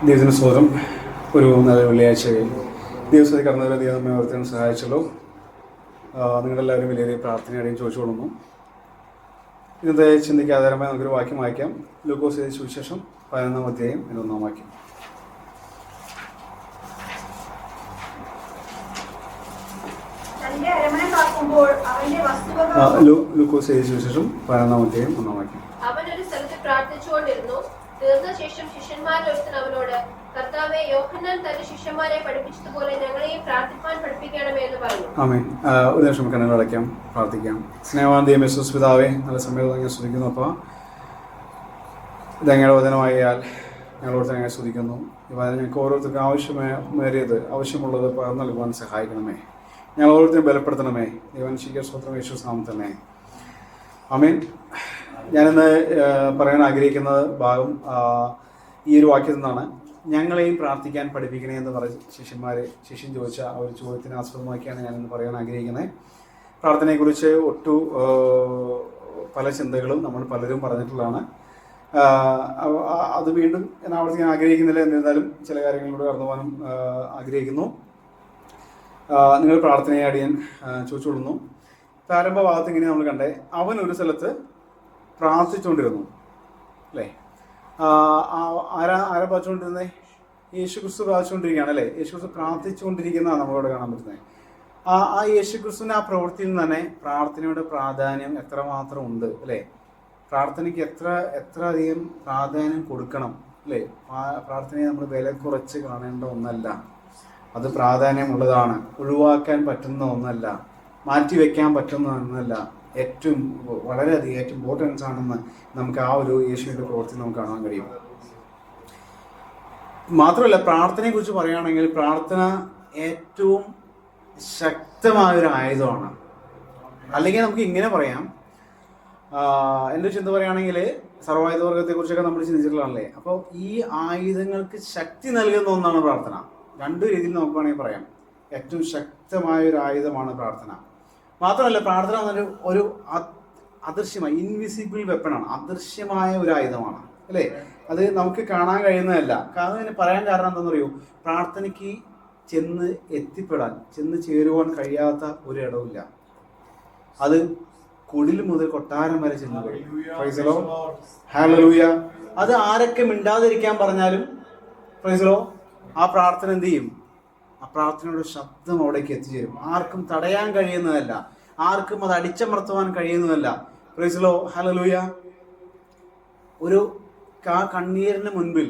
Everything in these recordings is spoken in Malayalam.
ദൈവത്തിന് സ്തോത്രം. ഒരു നല്ല വെള്ളിയാഴ്ചയിൽ ദിവസത്തിൽ കടന്നവരെ ദൈവം നമ്മെ ഓർത്താൻ സഹായിച്ചല്ലോ. നിങ്ങളെല്ലാവരും വലിയ പ്രാർത്ഥനയുടെയും ചോദിച്ചുകൊള്ളുന്നു. ഇന്നത്തെ ചിന്തയ്ക്ക് ആധാരമായി നമുക്കൊരു വാക്യം വായിക്കാം. ലൂക്കോസ് എഴുതിയ സുവിശേഷം 11-ാം അധ്യായം 1-ാം വാക്യം. ലൂക്കോസ് എഴുതിയ സുവിശേഷം 11-ാം അധ്യായം 1-ാം വാക്യം. അവൻ ഒരു സ്ഥലത്ത് പ്രാർത്ഥിച്ചുകൊണ്ടിരുന്നു. തീർന്ന ശേഷം ശിഷ്യന്മാരിൽ ഒരുത്തൻ അവനോട്, കർത്താവേ, യോഹന്നാൻ തന്റെ ശിഷ്യന്മാരെ പഠിപ്പിച്ചതുപോലെ ഞങ്ങളെയും പ്രാർത്ഥിപ്പാൻ പഠിപ്പിക്കണമേ എന്ന് പറഞ്ഞു. ആമേൻ. ഒരു നിമിഷം കണ്ണുകൾ അടയ്ക്കാം, പ്രാർത്ഥിക്കാം. സ്നേഹവാൻ ദൈവമേ, പിതാവേ, നല്ല സമയത്ത് ഞങ്ങൾ സ്തുതിക്കുന്നു. അപ്പോൾ ഇതങ്ങളുടെ വചനമായാൽ ഞങ്ങളോട് ഞങ്ങൾ സ്തുതിക്കുന്നു. ഈ വചനം ഞങ്ങൾക്ക് ഓരോരുത്തർക്കും ആവശ്യമുള്ളത് പകർന്നു നൽകുവാൻ സഹായിക്കണമേ. ഞങ്ങൾ ഓരോരുത്തരും ബലപ്പെടുത്തണമേ. ദൈവൻ സ്വത്രം യേശു നാമം തന്നെ. ആമേൻ. ഞാനിന്ന് പറയാൻ ആഗ്രഹിക്കുന്ന ഭാഗം ഈ ഒരു വാക്യത്തിൽ നിന്നാണ്. ഞങ്ങളെയും പ്രാർത്ഥിക്കാൻ പഠിപ്പിക്കണേ എന്ന് പറഞ്ഞ് ശിഷ്യൻ ചോദിച്ച ആ ഒരു ചോദ്യത്തിനെ ആസ്പദമാക്കിയാണ് ഞാനിന്ന് പറയാൻ ആഗ്രഹിക്കുന്നത്. പ്രാർത്ഥനയെക്കുറിച്ച് പല ചിന്തകളും നമ്മൾ പലരും പറഞ്ഞിട്ടുള്ളതാണ്. അത് വീണ്ടും ഞാൻ ആവർത്തിക്കാൻ ആഗ്രഹിക്കുന്നില്ല. എന്നിരുന്നാലും ചില കാര്യങ്ങളിലൂടെ കടന്നു പോകാനും ആഗ്രഹിക്കുന്നു. നിങ്ങൾ പ്രാർത്ഥനയെ അടിയാൻ ചോദിച്ചുകൊള്ളുന്നു. പ്രാരംഭ ഭാഗത്ത് ഇങ്ങനെ നമ്മൾ കണ്ടേ, അവൻ ഒരു സ്ഥലത്ത് പ്രാർത്ഥിച്ചുകൊണ്ടിരുന്നു, അല്ലേ? ആരാ പ്രാർത്ഥിച്ചുകൊണ്ടിരുന്നത്? യേശുക്രിസ്തു പ്രാർത്ഥിച്ചുകൊണ്ടിരിക്കുകയാണ്, അല്ലേ? യേശുക്രിസ്തു പ്രാർത്ഥിച്ചുകൊണ്ടിരിക്കുന്നതാണ് നമ്മളോട് കാണാൻ പറ്റുന്നത്. ആ യേശുക്രിസ്തുവിൻ്റെ ആ പ്രവൃത്തിയിൽ നിന്ന് തന്നെ പ്രാർത്ഥനയുടെ പ്രാധാന്യം എത്രമാത്രം ഉണ്ട്, അല്ലേ? പ്രാർത്ഥനയ്ക്ക് എത്ര അധികം പ്രാധാന്യം കൊടുക്കണം, അല്ലേ? പ്രാർത്ഥനയെ നമ്മൾ വില കുറച്ച് കാണേണ്ട ഒന്നല്ല. അത് പ്രാധാന്യമുള്ളതാണ്. ഒഴിവാക്കാൻ പറ്റുന്ന ഒന്നല്ല, മാറ്റിവെക്കാൻ പറ്റുന്ന ഒന്നല്ല. ഏറ്റവും വളരെയധികം ഇമ്പോർട്ടൻസ് ആണെന്ന് നമുക്ക് ആ ഒരു യേശുവിൻ്റെ പ്രവൃത്തി നമുക്ക് കാണാൻ കഴിയും. മാത്രമല്ല, പ്രാർത്ഥനയെക്കുറിച്ച് പറയുകയാണെങ്കിൽ പ്രാർത്ഥന ഏറ്റവും ശക്തമായൊരു ആയുധമാണ്. അല്ലെങ്കിൽ നമുക്ക് ഇങ്ങനെ പറയാം, എൻ്റെ ചിന്ത പറയുകയാണെങ്കിൽ സർവായുധ വർഗത്തെക്കുറിച്ചൊക്കെ നമ്മൾ ചിന്തിച്ചിട്ടുള്ളതല്ലേ. അപ്പോൾ ഈ ആയുധങ്ങൾക്ക് ശക്തി നൽകുന്ന ഒന്നാണ് പ്രാർത്ഥന. രണ്ട് രീതിയിൽ നമുക്ക് വേണമെങ്കിൽ പറയാം. ഏറ്റവും ശക്തമായൊരു ആയുധമാണ് പ്രാർത്ഥന. മാത്രമല്ല, പ്രാർത്ഥന ഒരു അദൃശ്യമായ ഇൻവിസിബിൾ വെപ്പണാണ്. അദൃശ്യമായ ഒരു ആയുധമാണ്, അല്ലേ? അത് നമുക്ക് കാണാൻ കഴിയുന്നതല്ല. കാരണം പറയാൻ കാരണം എന്താണെന്ന് അറിയൂ, പ്രാർത്ഥനയ്ക്ക് ചെന്ന് ചേരുവാൻ കഴിയാത്ത ഒരു ഇടവില്ല. അത് കുടിൽ മുതൽ കൊട്ടാരം വരെ ചെന്നു കഴിയും. ഹല്ലേലൂയ. അത് ആരൊക്കെ മിണ്ടാതിരിക്കാൻ പറഞ്ഞാലും ആ പ്രാർത്ഥന എന്ത് ചെയ്യും? ആ പ്രാർത്ഥനയുടെ ശബ്ദം അവിടേക്ക് എത്തിച്ചേരും. ആർക്കും തടയാൻ കഴിയുന്നതല്ല, ആർക്കും അത് അടിച്ചമർത്തുവാൻ കഴിയുന്നതല്ല. Price the lord. ഹല്ലേലൂയ. ഒരു കണ്ണീരിന് മുൻപിൽ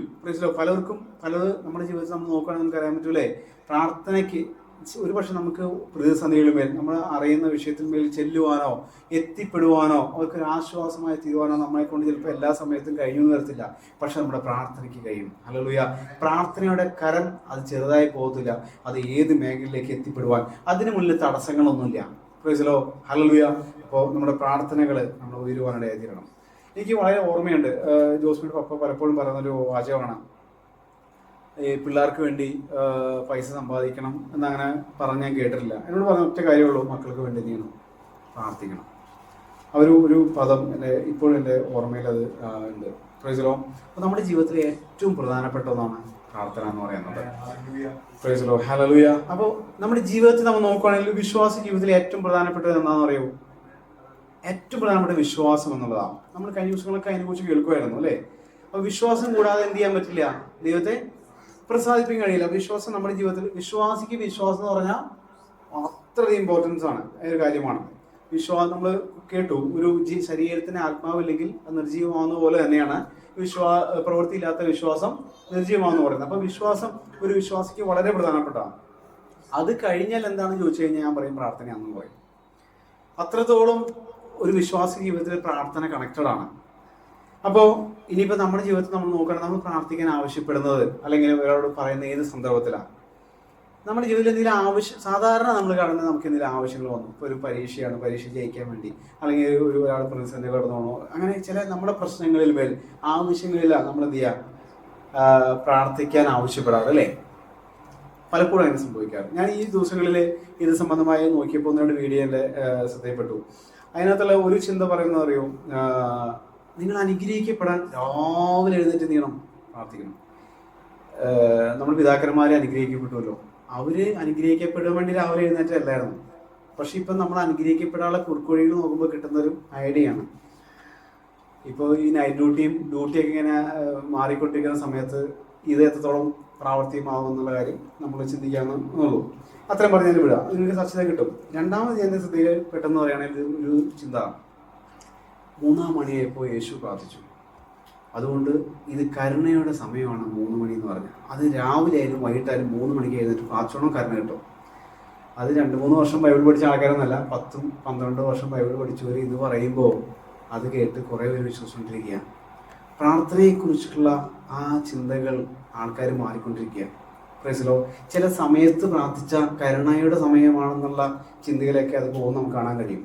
പലത് നമ്മുടെ ജീവിതത്തിൽ നമ്മൾ നോക്കുകയാണെങ്കിൽ നമുക്ക് അറിയാൻ പറ്റൂലേ. പ്രാർത്ഥനയ്ക്ക് ഒരുപക്ഷെ നമുക്ക് പ്രതിസന്ധികളുമേൽ നമ്മൾ അറിയുന്ന വിഷയത്തിന്മേൽ ചെല്ലുവാനോ എത്തിപ്പെടുവാനോ അവർക്കൊരു ആശ്വാസമായി തീരുവാനോ നമ്മളെ കൊണ്ട് ചിലപ്പോൾ എല്ലാ സമയത്തും കഴിഞ്ഞു വരത്തില്ല. പക്ഷെ നമ്മുടെ പ്രാർത്ഥനയ്ക്ക് കഴിയും. ഹല്ലേലൂയ. പ്രാർത്ഥനയുടെ കരം അത് ചെറുതായി പോകത്തില്ല. അത് ഏത് മേഖലയിലേക്ക് എത്തിപ്പെടുവാൻ അതിന് മുന്നിൽ തടസ്സങ്ങളൊന്നുമില്ല. Praise the lord. ഹല്ലേലൂയ. അപ്പോൾ നമ്മുടെ പ്രാർത്ഥനകൾ നമ്മൾ ഉയരുവാനിടയായി തീരണം. എനിക്ക് വളരെ ഓർമ്മയുണ്ട്, ജോസ്മിയുടെ പപ്പ പലപ്പോഴും പറയുന്നൊരു വാചകമാണ്, ഈ പിള്ളേർക്ക് വേണ്ടി പൈസ സമ്പാദിക്കണം എന്നങ്ങനെ പറഞ്ഞ് ഞാൻ കേട്ടിട്ടില്ല. എന്നോട് പറഞ്ഞ ഒറ്റ കാര്യമുള്ളൂ, മക്കൾക്ക് വേണ്ടി നീ പ്രാർത്ഥിക്കണം. ഒരു പദം ഇപ്പോഴും എൻ്റെ ഓർമ്മയിൽ അത് ഉണ്ട്. Price the Lord. അപ്പോൾ നമ്മുടെ ജീവിതത്തിലെ ഏറ്റവും പ്രധാനപ്പെട്ട ഒന്നാണ് പ്രാർത്ഥന എന്ന് പറയുന്നത്. Price the lord. ഹല്ലേലൂയ. അപ്പോൾ നമ്മുടെ ജീവിതത്തിൽ നമ്മൾ നോക്കുകയാണെങ്കിൽ വിശ്വാസ ജീവിതത്തിൽ ഏറ്റവും പ്രധാനപ്പെട്ടത് എന്താണെന്ന് അറിയൂ? ഏറ്റവും പ്രധാനപ്പെട്ട വിശ്വാസം എന്നുള്ളതാണ്. നമ്മൾ കഴിഞ്ഞ ദിവസങ്ങളൊക്കെ അതിനെക്കുറിച്ച് കേൾക്കുമായിരുന്നു, അല്ലേ? അപ്പോൾ വിശ്വാസം കൂടാതെ എന്ത് ചെയ്യാൻ പറ്റില്ല? ദൈവത്തെ പ്രസാദിപ്പിക്കാൻ കഴിയില്ല. വിശ്വാസം നമ്മുടെ ജീവിതത്തിൽ, വിശ്വാസിക്ക് വിശ്വാസം എന്ന് പറഞ്ഞാൽ അത്രയും ഇമ്പോർട്ടൻസ് ആണ് ഒരു കാര്യമാണ്. വിശ്വാസം നമ്മൾ കേട്ടു, ഒരു ശരീരത്തിന് ആത്മാവില്ലെങ്കിൽ അത് നിർജീവമാവുന്ന പോലെ തന്നെയാണ് പ്രവൃത്തിയില്ലാത്ത വിശ്വാസം നിർജീവമാവെന്ന് പറയുന്നത്. അപ്പോൾ വിശ്വാസം ഒരു വിശ്വാസിക്ക് വളരെ പ്രധാനപ്പെട്ടതാണ്. അത് കഴിഞ്ഞാൽ എന്താണെന്ന് ചോദിച്ചു കഴിഞ്ഞാൽ ഞാൻ പറയും പ്രാർത്ഥനയാണെന്ന് പറയും. അത്രത്തോളം ഒരു വിശ്വാസി ജീവിതത്തിൽ പ്രാർത്ഥന കണക്റ്റഡ് ആണ്. അപ്പോൾ ഇനിയിപ്പോൾ നമ്മുടെ ജീവിതത്തിൽ നമ്മൾ നോക്കണം, നമ്മൾ പ്രാർത്ഥിക്കാൻ ആവശ്യപ്പെടുന്നത് അല്ലെങ്കിൽ ഒരാളോട് പറയുന്ന ഏത് സന്ദർഭത്തിലാണ്? നമ്മുടെ ജീവിതത്തിൽ എന്തെങ്കിലും സാധാരണ നമ്മൾ കാണുന്നത് നമുക്ക് എന്തെങ്കിലും ആവശ്യങ്ങൾ വന്നു. ഇപ്പോൾ ഒരു പരീക്ഷയാണ്, പരീക്ഷ ജയിക്കാൻ വേണ്ടി, അല്ലെങ്കിൽ ഒരാൾ പ്രതിസന്ധി കടന്നു, അങ്ങനെ ചില നമ്മുടെ പ്രശ്നങ്ങളിൽ മേൽ ആവശ്യങ്ങളിലാണ് നമ്മൾ എന്ത് ചെയ്യുക? പ്രാർത്ഥിക്കാൻ ആവശ്യപ്പെടാറ്, അല്ലേ? പലപ്പോഴും അങ്ങനെ സംഭവിക്കാറ്. ഞാൻ ഈ ദിവസങ്ങളിൽ ഇത് സംബന്ധമായി നോക്കിയപ്പോൾ ഒന്നുകൊണ്ട് വീഡിയോ എൻ്റെ ശ്രദ്ധയിൽപ്പെട്ടു. അതിനകത്തുള്ള ഒരു ചിന്ത പറയുന്നത് അറിയോ, നിങ്ങൾ അനുഗ്രഹിക്കപ്പെടാൻ രാവിലെ എഴുന്നേറ്റ് നീണം പ്രാർത്ഥിക്കണം. നമ്മൾ പിതാക്കന്മാരെ അനുഗ്രഹിക്കപ്പെട്ടുവല്ലോ. അവര് അനുഗ്രഹിക്കപ്പെടാൻ വേണ്ടി രാവിലെ എഴുന്നേറ്റല്ലായിരുന്നു. പക്ഷെ ഇപ്പം നമ്മൾ അനുഗ്രഹിക്കപ്പെടാനുള്ള കുറുക്കുവഴികൾ നോക്കുമ്പോൾ കിട്ടുന്നൊരു ഐഡിയ ആണ്. ഇപ്പോൾ ഈ നൈറ്റ് ഡ്യൂട്ടിയൊക്കെ ഇങ്ങനെ മാറിക്കൊണ്ടിരിക്കുന്ന സമയത്ത് ഇത് എത്രത്തോളം പ്രാവർത്തികമാകും എന്നുള്ള കാര്യം നമ്മൾ ചിന്തിക്കാമെന്നുള്ളൂ. അത്രയും പറഞ്ഞാൽ വിടുക, നിങ്ങൾക്ക് ചർച്ച കിട്ടും. രണ്ടാമത് ഞാൻ ശ്രദ്ധയിൽപ്പെട്ടെന്ന് പറയുകയാണെങ്കിൽ ഒരു ചിന്ത, 3 മണിയായപ്പോൾ യേശു പ്രാർത്ഥിച്ചു. അതുകൊണ്ട് ഇത് കരുണയുടെ സമയമാണ് 3 മണി എന്ന് പറഞ്ഞാൽ. അത് രാവിലെ ആയാലും വൈകിട്ടായാലും 3 മണിക്ക് എഴുന്നേറ്റ് പ്രാർത്ഥിച്ചോണം, കരുണ കിട്ടും. അത് 2-3 വർഷം ബൈബിൾ പഠിച്ച ആൾക്കാരൊന്നല്ല, 10-12 വർഷം ബൈബിൾ പഠിച്ചവർ ഇത് പറയുമ്പോൾ അത് കേട്ട് കുറേ പേര് വിശ്വസിച്ചുകൊണ്ടിരിക്കുക. പ്രാർത്ഥനയെക്കുറിച്ചുള്ള ആ ചിന്തകൾ ആൾക്കാർ മാറിക്കൊണ്ടിരിക്കുക. പ്രൈസലോ, ചില സമയത്ത് പ്രാർത്ഥിച്ച കരുണയുടെ സമയമാണെന്നുള്ള ചിന്തകളൊക്കെ അത് പോകുന്ന നമുക്ക് കാണാൻ കഴിയും.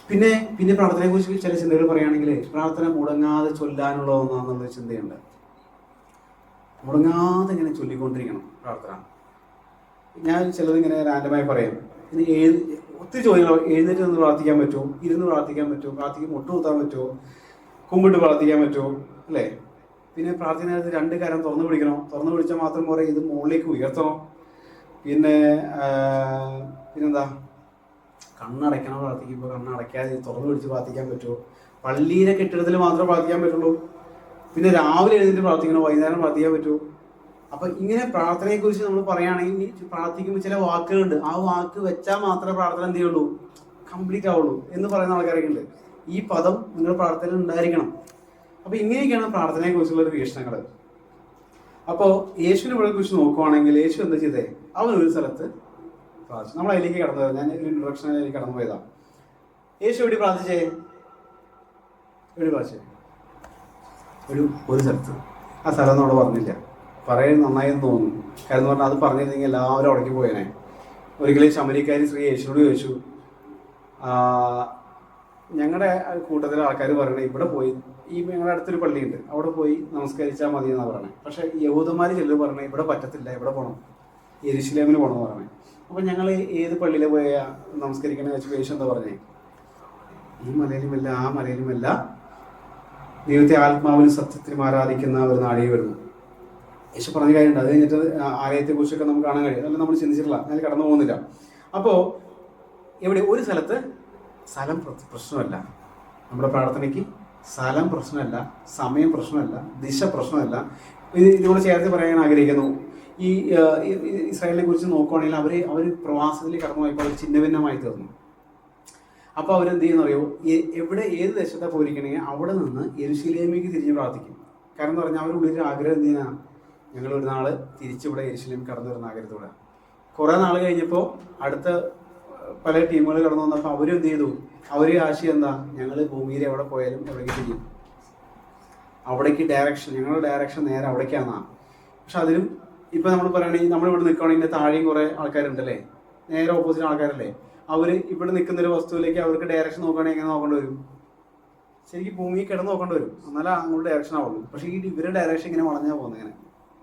പിന്നെ പ്രാർത്ഥനയെക്കുറിച്ച് ചില ചിന്തകൾ പറയുകയാണെങ്കിൽ പ്രാർത്ഥന മുടങ്ങാതെ ചൊല്ലാനുള്ള ഒന്നാണെന്നുള്ള ചിന്തയുണ്ട്. മുടങ്ങാതെ ഇങ്ങനെ ചൊല്ലിക്കൊണ്ടിരിക്കണം പ്രാർത്ഥന. ഞാൻ ചിലതിങ്ങനെ റാൻഡമായി പറയാം. ഇനി ഒത്തിരി ചോദ്യങ്ങൾ, എഴുന്നേറ്റ് നിന്ന് പ്രാർത്ഥിക്കാൻ പറ്റുമോ, ഇരുന്ന് പ്രാർത്ഥിക്കാൻ പറ്റുമോ, പ്രാർത്ഥിക്കാൻ മുട്ടുകുത്താൻ പറ്റുമോ, കുമ്പിട്ട് പ്രാർത്ഥിക്കാൻ പറ്റുമോ, അല്ലേ? പിന്നെ പ്രാർത്ഥന 2 കരം തുറന്നു പിടിക്കണോ, തുറന്നു പിടിച്ചാൽ മാത്രം പോരെ, ഇത് മുകളിലേക്ക് ഉയർത്തണോ, പിന്നെന്താ, കണ്ണടയ്ക്കണോ പ്രാർത്ഥിക്കുമ്പോൾ, കണ്ണടയ്ക്കാതെ തുറന്നു പിടിച്ച് പ്രാർത്ഥിക്കാൻ പറ്റുമോ, പള്ളിയിലെ കെട്ടിടത്തിൽ മാത്രമേ പ്രാർത്ഥിക്കാൻ പറ്റുള്ളൂ, പിന്നെ രാവിലെ എഴുന്നേറ്റ് പ്രാർത്ഥിക്കണോ, വൈകുന്നേരം പ്രാർത്ഥിക്കാൻ പറ്റുമോ? അപ്പം ഇങ്ങനെ പ്രാർത്ഥനയെക്കുറിച്ച് നമ്മൾ പറയുകയാണെങ്കിൽ പ്രാർത്ഥിക്കുമ്പോൾ ചില വാക്കുകളുണ്ട്, ആ വാക്ക് വെച്ചാൽ മാത്രമേ പ്രാർത്ഥന എന്ത് ചെയ്യുള്ളൂ, കംപ്ലീറ്റ് ആവുള്ളൂ എന്ന് പറയുന്ന ആൾക്കാരൊക്കെ ഉണ്ട്. ഈ പദം നിങ്ങളുടെ പ്രാർത്ഥനയിൽ ഉണ്ടായിരിക്കണം. അപ്പോൾ ഇങ്ങനെയൊക്കെയാണ് പ്രാർത്ഥനയെക്കുറിച്ചുള്ള ഒരു വീക്ഷണങ്ങൾ. അപ്പോൾ യേശുവിനെ ഇവിടെ കുറിച്ച് നോക്കുവാണെങ്കിൽ യേശു എന്താ ചെയ്തേ, അവൻ ഒരു സ്ഥലത്ത് പ്രാർത്ഥിച്ചു. നമ്മൾ അതിലേക്ക് കടന്നു പോയത്, ഞാൻ ഒരു ഇൻട്രൊഡക്ഷനിലേക്ക് കടന്നു പോയതാണ്. യേശു എവിടെ പ്രാർത്ഥിച്ചേ, ഒരു സ്ഥലത്ത്. ആ സ്ഥലം എന്നോട് പറഞ്ഞില്ല, പറയാൻ നന്നായെന്ന് തോന്നുന്നു. കാര്യം എന്ന് പറഞ്ഞാൽ അത് പറഞ്ഞിരുന്നെങ്കിൽ എല്ലാവരും അവിടേക്ക് പോയേനെ. ഒരിക്കലും ശമരിക്കാരി സ്ത്രീ യേശുവിനോട് ചോദിച്ചു, ഞങ്ങളുടെ കൂട്ടത്തിലെ ആൾക്കാർ പറയണേ ഇവിടെ പോയി, ഈ ഞങ്ങളുടെ അടുത്തൊരു പള്ളിയുണ്ട്, അവിടെ പോയി നമസ്കരിച്ചാൽ മതി എന്നാണ് പറയണേ. പക്ഷേ യഹൂദന്മാർ ചിലർ പറഞ്ഞേ ഇവിടെ പറ്റത്തില്ല, ഇവിടെ പോകണം, യെരുശലേമിന് പോകണം എന്ന് പറയണേ. അപ്പം ഞങ്ങൾ ഏത് പള്ളിയിൽ പോയ നമസ്കരിക്കണമെന്ന് വെച്ച് യേശു എന്താ പറഞ്ഞേ, ഈ മലയിലുമല്ല ആ മലയിലുമല്ല ദൈവത്തെ ആത്മാവിനും സത്യത്തിനും ആരാധിക്കുന്ന ഒരു നാടിൽ വരുന്നു. യേശു പറഞ്ഞ കാര്യമുണ്ട്. അത് കഴിഞ്ഞിട്ട് ആലയത്തെക്കുറിച്ചൊക്കെ നമുക്ക് കാണാൻ കഴിയും. അതെല്ലാം നമ്മൾ ചിന്തിച്ചിട്ടില്ല, ഞാൻ കടന്നു പോകുന്നില്ല. അപ്പോൾ ഇവിടെ ഒരു സ്ഥലത്ത് സ്ഥലം പ്രശ്നമല്ല, നമ്മുടെ പ്രാർത്ഥനയ്ക്ക് സ്ഥലം പ്രശ്നമല്ല, സമയം പ്രശ്നമല്ല, ദിശ പ്രശ്നമല്ല. ഇതിനോട് ചേർത്ത് പറയാൻ ആഗ്രഹിക്കുന്നു. ഈ ഇസ്രായേലിനെ കുറിച്ച് നോക്കുകയാണെങ്കിൽ അവർ പ്രവാസത്തിൽ കടന്നു പോയപ്പോൾ അവർ ഛിന്നഭിന്നമായി തീർന്നു. അപ്പോൾ അവരെന്ത് ചെയ്യുന്ന അറിയോ, ഏത് ദേശത്താണ് പോയിരിക്കണമെങ്കിൽ അവിടെ നിന്ന് യെരുശലേമിലേക്ക് തിരിഞ്ഞ് പ്രാർത്ഥിക്കും. കാരണം എന്ന് പറഞ്ഞാൽ അവരുള്ളിൽ ആഗ്രഹം എന്ത് ചെയ്യുന്ന, ഞങ്ങൾ ഒരു നാൾ തിരിച്ചിവിടെ യെരുശലേം കടന്നു വരുന്ന ആഗ്രഹത്തോടെ. കുറേ നാൾ കഴിഞ്ഞപ്പോൾ അടുത്ത പല ടീമുകൾ കടന്നു വന്നപ്പോൾ അവരും എന്ത് ചെയ്തു, അവർ ആശയം എന്താ, ഞങ്ങൾ ഭൂമിയിൽ എവിടെ പോയാലും എവിടേക്ക് തിരിയും, അവിടേക്ക് ഡയറക്ഷൻ, ഞങ്ങളുടെ ഡയറക്ഷൻ നേരെ അവിടേക്കാണെന്നാണ്. പക്ഷെ അതിലും ഇപ്പം നമ്മൾ പറയുകയാണെങ്കിൽ നമ്മളിവിടെ നിൽക്കുകയാണെങ്കിൽ താഴെയും കുറേ ആൾക്കാരുണ്ടല്ലേ, നേരെ ഓപ്പോസിറ്റ് ആൾക്കാരല്ലേ, അവർ ഇവിടെ നിൽക്കുന്നൊരു വസ്തുവിലേക്ക് അവർക്ക് ഡയറക്ഷൻ നോക്കുകയാണെങ്കിൽ എങ്ങനെ നോക്കേണ്ടി വരും, ശരിക്കും ഭൂമിയിൽ കിടന്ന് നോക്കേണ്ടി വരും, എന്നാലും അങ്ങോട്ട് ഡയറക്ഷൻ ആവുള്ളൂ. പക്ഷേ ഇവരുടെ ഡയറക്ഷൻ ഇങ്ങനെ വളഞ്ഞാൽ പോകുന്നത് ഇങ്ങനെ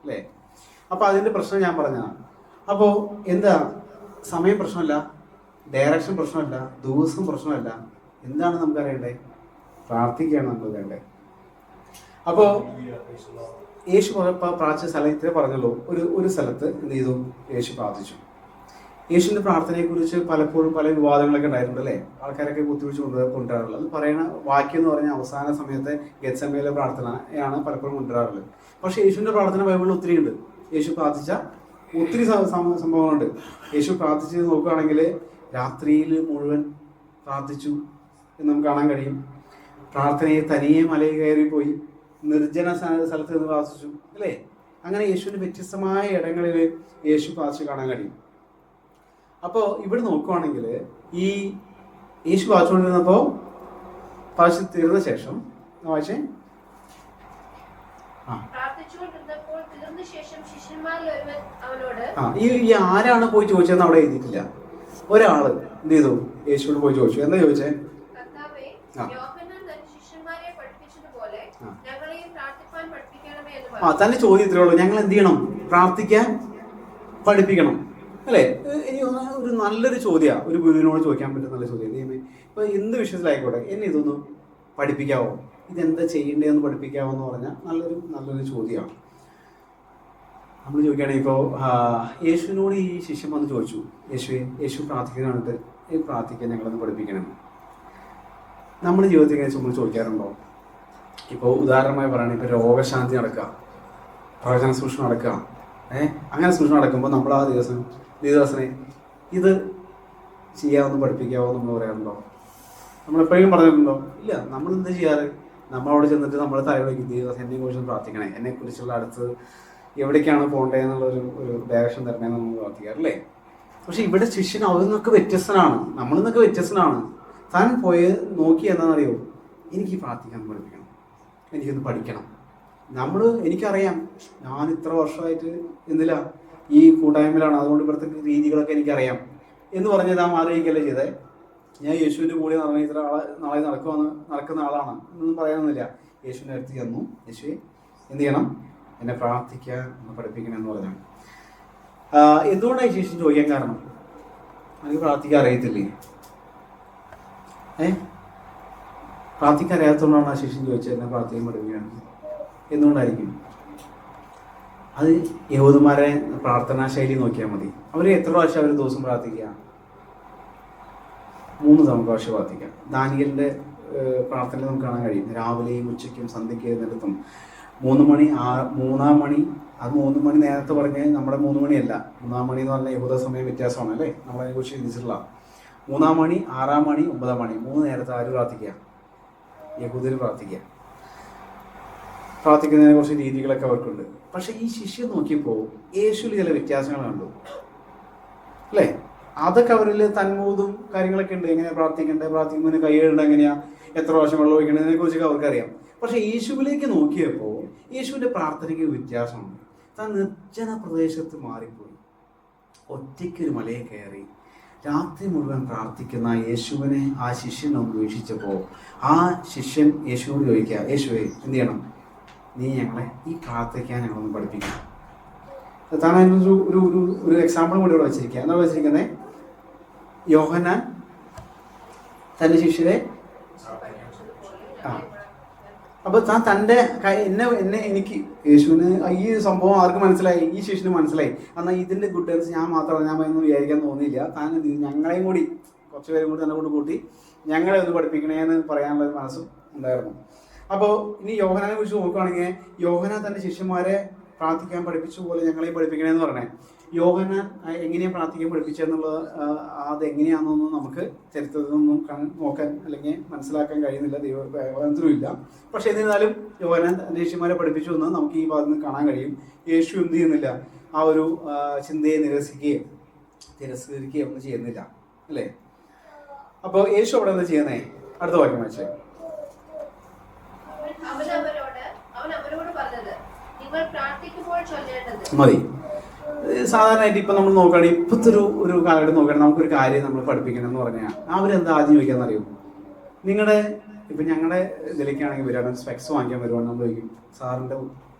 അല്ലേ. അപ്പോൾ അതിൻ്റെ പ്രശ്നം ഞാൻ പറഞ്ഞതാണ്. അപ്പോൾ എന്താ, സമയം പ്രശ്നമല്ല, ഡയറക്ഷൻ പ്രശ്നമല്ല, ദിവസം പ്രശ്നമല്ല, എന്താണ് നമുക്ക് അറിയണ്ടേ, പ്രാർത്ഥിക്കുകയാണ് നമുക്ക് വേണ്ടേ. അപ്പോൾ യേശു പ്രാർത്ഥിച്ച സ്ഥലത്തെ പറഞ്ഞല്ലോ, ഒരു സ്ഥലത്ത് എന്ത് ചെയ്തു, യേശു പ്രാർത്ഥിച്ചു. യേശുവിൻ്റെ പ്രാർത്ഥനയെക്കുറിച്ച് പലപ്പോഴും പല വിവാദങ്ങളൊക്കെ ഉണ്ടായിട്ടുണ്ട് അല്ലേ, ആൾക്കാരൊക്കെ കുത്തിവെച്ച് കൊണ്ടുവരാറുള്ളത്. അത് പറയുന്ന വാക്യം എന്ന് പറഞ്ഞാൽ അവസാന സമയത്തെ ഗെത്സമേലെ പ്രാർത്ഥനയാണ് പലപ്പോഴും കൊണ്ടുവരാറുള്ളത്. പക്ഷേ യേശുവിൻ്റെ പ്രാർത്ഥന ബൈബിളിൽ ഒത്തിരി ഉണ്ട്. യേശു പ്രാർത്ഥിച്ച ഒത്തിരി സംഭവങ്ങളുണ്ട്. യേശു പ്രാർത്ഥിച്ച് നോക്കുകയാണെങ്കിൽ രാത്രിയിൽ മുഴുവൻ പ്രാർത്ഥിച്ചു എന്ന് നമുക്ക് കാണാൻ കഴിയും. പ്രാർത്ഥനയെ തനിയെ മലയിൽ കയറിപ്പോയി നിർജ്ജന സ്ഥലത്ത് നിന്ന് പ്രാർത്ഥിച്ചു അല്ലേ. അങ്ങനെ യേശുവിൻ്റെ വ്യത്യസ്തമായ ഇടങ്ങളിൽ യേശു പ്രാർത്ഥിച്ച് കാണാൻ കഴിയും. അപ്പോൾ ഇവിടെ നോക്കുവാണെങ്കിൽ ഈ യേശു പ്രാർത്ഥിച്ചുകൊണ്ടിരുന്നപ്പോൾ പ്രാർത്ഥിച്ച് തീർന്ന ശേഷം വായിച്ചേ, ഈ ആരാണ് പോയി ചോദിച്ചതെന്ന് അവിടെ എഴുതിയിട്ടില്ല. ഒരാള് എന്ത് ചെയ്തു, യേശുവിനോട് പോയി ചോദിച്ചു. എന്താ ചോദിച്ചേ, തന്നെ ചോദ്യം ഇത്രേ ഉള്ളൂ, ഞങ്ങൾ എന്ത് ചെയ്യണം, പ്രാർത്ഥിക്കാൻ പഠിപ്പിക്കണം അല്ലേ. ഒരു നല്ലൊരു ചോദ്യമാണ് ഒരു ഗുരുവിനോട് ചോദിക്കാൻ പറ്റുന്ന നല്ല ചോദ്യം. ഇപ്പൊ എന്ത് വിഷയത്തിലായിക്കോട്ടെ, എന്നെ ഇതൊന്ന് പഠിപ്പിക്കാവോ, ഇതെന്താ ചെയ്യേണ്ടതെന്ന് പഠിപ്പിക്കാവോ എന്ന് പറഞ്ഞാൽ നല്ലൊരു ചോദ്യമാണ്. നമ്മൾ ചോദിക്കുകയാണെങ്കിൽ ഇപ്പോൾ യേശുവിനോട് ഈ ശിഷ്യൻ വന്ന് ചോദിച്ചു, യേശു പ്രാർത്ഥിക്കാനായിട്ട് ഈ പ്രാർത്ഥിക്കാൻ ഞങ്ങളൊന്ന് പഠിപ്പിക്കണം. നമ്മുടെ ജീവിതത്തിൽ ഇങ്ങനെ നമ്മൾ ചോദിക്കാറുണ്ടോ? ഇപ്പോൾ ഉദാഹരണമായി പറയുകയാണെങ്കിൽ ഇപ്പോൾ രോഗശാന്തി നടക്കുക, പ്രവചന സൂക്ഷ്മം നടക്കുക, അങ്ങനെ സൂക്ഷ്മം നടക്കുമ്പോൾ നമ്മൾ ആ ദിവസനെ ഇത് ചെയ്യാമെന്ന് പഠിപ്പിക്കാവോ നമ്മൾ പറയാറുണ്ടോ? നമ്മളെപ്പോഴും പറഞ്ഞിട്ടുണ്ടോ? ഇല്ല. നമ്മൾ എന്താ ചെയ്യാറ്? നമ്മളവിടെ ചെന്നിട്ട് നമ്മൾ തലവിളിക്കും, ദിവസം എന്നെ കുറിച്ച് പ്രാർത്ഥിക്കണേ, എന്നെക്കുറിച്ചുള്ള അടുത്ത് എവിടേക്കാണ് പോകേണ്ടതെന്നുള്ളൊരു ഡയറക്ഷൻ തരണേന്ന് നമ്മൾ പ്രാർത്ഥിക്കാറില്ലേ? പക്ഷെ ഇവിടെ ശിഷ്യൻ അവരിൽ നിന്നൊക്കെ വ്യത്യസ്തനാണ്, നമ്മളിൽ നിന്നൊക്കെ വ്യത്യസ്തനാണ്. താൻ പോയി നോക്കി എന്താണെന്നറിയോ? എനിക്ക് പ്രാർത്ഥിക്കാൻ പഠിപ്പിക്കണം, എനിക്കൊന്ന് പഠിക്കണം. എനിക്കറിയാം, ഞാൻ ഇത്ര വർഷമായിട്ട് എന്തില്ല ഈ കൂട്ടായ്മയിലാണ്, അതുകൊണ്ട് ഇവിടുത്തെ രീതികളൊക്കെ എനിക്കറിയാം എന്ന് പറഞ്ഞ് നാം ആലോചിക്കല്ലേ ചെയ്തേ. ഞാൻ യേശുവിൻ്റെ കൂടെ നടന്ന ഇത്ര നാളെ നടക്കുന്ന ആളാണ് എന്നൊന്നും പറയാനൊന്നുമില്ല. യേശുവിൻ്റെ അടുത്ത് ചെന്നു, യേശുവെ എന്ത് ചെയ്യണം? എന്നെ പ്രാർത്ഥിക്കാൻ ഒന്ന് പഠിപ്പിക്കണം എന്ന് പറഞ്ഞു. എന്തുകൊണ്ടാണ് ഈ ശിഷ്യൻ ചോദിക്കാൻ കാരണം? എനിക്ക് പ്രാർത്ഥിക്കാൻ അറിയത്തില്ലേ? പ്രാർത്ഥിക്കാൻ അറിയാത്തതുകൊണ്ടാണ് ആ ശിഷ്യൻ ചോദിച്ചത് എന്നെ പ്രാർത്ഥിക്കാൻ പഠിപ്പിക്കണം. എന്തുകൊണ്ടായിരിക്കും? അത് യഹൂദന്മാരെ പ്രാർത്ഥനാ ശൈലി നോക്കിയാൽ മതി. അവർ എത്ര പ്രാവശ്യം അവർ ദിവസം പ്രാർത്ഥിക്കുക? 3 തവണ പ്രാവശ്യം പ്രാർത്ഥിക്കാം. ദാനിയേലിന്റെ പ്രാർത്ഥനയിൽ നമുക്ക് കാണാൻ കഴിയും. രാവിലെയും ഉച്ചയ്ക്കും സന്ധ്യയ്ക്ക് എഴുന്നേൽക്കും. 3 മണി, 3 മണി, അത് 3 മണി നേരത്തെ പറഞ്ഞ് നമ്മുടെ 3 മണിയല്ല, 3 മണി എന്ന് പറഞ്ഞാൽ യഹൂദ സമയം വ്യത്യാസമാണ് അല്ലേ? നമ്മളതിനെ കുറിച്ച് ചിന്തിച്ചിട്ടുള്ള 3 മണി, 6 മണി, 9 മണി, 3 നേരത്തെ ആര് പ്രാർത്ഥിക്കുക? യഹൂദര് പ്രാർത്ഥിക്കുന്നതിനെ കുറിച്ച് രീതികളൊക്കെ അവർക്കുണ്ട്. പക്ഷെ ഈ ശിഷ്യൻ നോക്കിയപ്പോൾ യേശുവിൽ ചില വ്യത്യാസങ്ങൾ കണ്ടു അല്ലേ? അതൊക്കെ അവരിൽ തന്മൂതും കാര്യങ്ങളൊക്കെ ഉണ്ട്. എങ്ങനെയാ പ്രാർത്ഥിക്കുമ്പോൾ കൈ എഴുതേണ്ട എങ്ങനെയാ, എത്ര പ്രാവശ്യം വെള്ളം ഒഴിക്കേണ്ടതിനെ കുറിച്ചൊക്കെ അവർക്കറിയാം. പക്ഷെ യേശുവിലേക്ക് നോക്കിയപ്പോൾ യേശുവിൻ്റെ പ്രാർത്ഥനയ്ക്ക് വ്യത്യാസമുണ്ട്. താൻ നിർജ്ജന പ്രദേശത്ത് മാറിപ്പോയി, ഒറ്റയ്ക്കൊരു മലയെ കയറി രാത്രി മുഴുവൻ പ്രാർത്ഥിക്കുന്ന യേശുവിനെ ആ ശിഷ്യൻ ഒന്ന് വീക്ഷിച്ചപ്പോൾ ആ ശിഷ്യൻ യേശുവിനോട് ചോദിക്കുക, യേശുവേ എന്ത് ചെയ്യണം? നീ ഞങ്ങളെ ഈ പ്രാർത്ഥിക്കാൻ ഞങ്ങളൊന്ന് പഠിപ്പിക്കണം. താൻ ഒരു എക്സാമ്പിൾ കൂടി ഇവിടെ വെച്ചിരിക്കുക. എന്താ വെച്ചിരിക്കുന്നത്? യോഹന്നാൻ തൻ്റെ ശിഷ്യരെ അപ്പൊ താൻ തൻ്റെ എനിക്ക് യേശുവിന് ഈ സംഭവം ആർക്ക് മനസ്സിലായി? ഈ ശിഷ്യന് മനസ്സിലായി. എന്നാൽ ഇതിന്റെ ഗുഡ്നസ് ഞാൻ മാത്രമല്ല, ഞാൻ എന്ന് വിചാരിക്കാൻ തോന്നിയില്ല. താൻ ഞങ്ങളെയും കൂടി കുറച്ചുപേരും കൂടി തന്നെ കൊണ്ട് കൂട്ടി ഞങ്ങളെ ഒന്ന് പഠിപ്പിക്കണേന്ന് പറയാനുള്ള ഒരു മനസ്സും ഉണ്ടായിരുന്നു. അപ്പോൾ ഇനി യോഹന്നാനെ കുറിച്ച് നോക്കുകയാണെങ്കിൽ യോഹന്നാൻ തന്റെ ശിഷ്യന്മാരെ പ്രാർത്ഥിക്കാൻ പഠിപ്പിച്ച പോലെ ഞങ്ങളെയും പഠിപ്പിക്കണേന്ന് പറഞ്ഞേ. യോഹന്നാൻ എങ്ങനെയാണ് പ്രാർത്ഥിക്കാൻ പഠിപ്പിച്ചതെന്നുള്ളത് അതെങ്ങനെയാണെന്നൊന്നും നമുക്ക് ചരിത്രത്തിൽ നിന്നും നോക്കാൻ അല്ലെങ്കിൽ മനസ്സിലാക്കാൻ കഴിയുന്നില്ല, ദൈവത്തിനുമില്ല. പക്ഷെ എന്നിരുന്നാലും യോഹന്നാൻ തന്റെ ശിഷ്യന്മാരെ പഠിപ്പിച്ചു എന്ന് നമുക്ക് ഈ ഭാഗത്ത് നിന്ന് കാണാൻ കഴിയും. യേശു എന്ത് ചെയ്യുന്നില്ല? ആ ഒരു ചിന്തയെ തിരസ്കരിക്കുകയോ ഒന്നും ചെയ്യുന്നില്ല അല്ലേ? അപ്പോൾ യേശു അവിടെ എന്താ ചെയ്യുന്നേ? അടുത്ത വാക്യം വായിച്ചേ. മതി. സാധാരണയായിട്ട് ഇപ്പൊ നമ്മൾ നോക്കുകയാണെങ്കിൽ ഇപ്പോഴത്തെ ഒരു കാലഘട്ടം നോക്കുകയാണെങ്കിൽ നമുക്കൊരു കാര്യം നമ്മൾ പഠിപ്പിക്കണം എന്ന് പറഞ്ഞാൽ അവരെന്താ ആദ്യം ചോദിക്കാന്നറിയോ? നിങ്ങളുടെ ഇപ്പൊ ഞങ്ങളുടെ ഇതിലേക്കാണെങ്കിൽ വരികയാണ് സ്പെക്സ് വാങ്ങിക്കാൻ വരുവാണ്, നമ്മൾ ചോദിക്കും സാറിന്റെ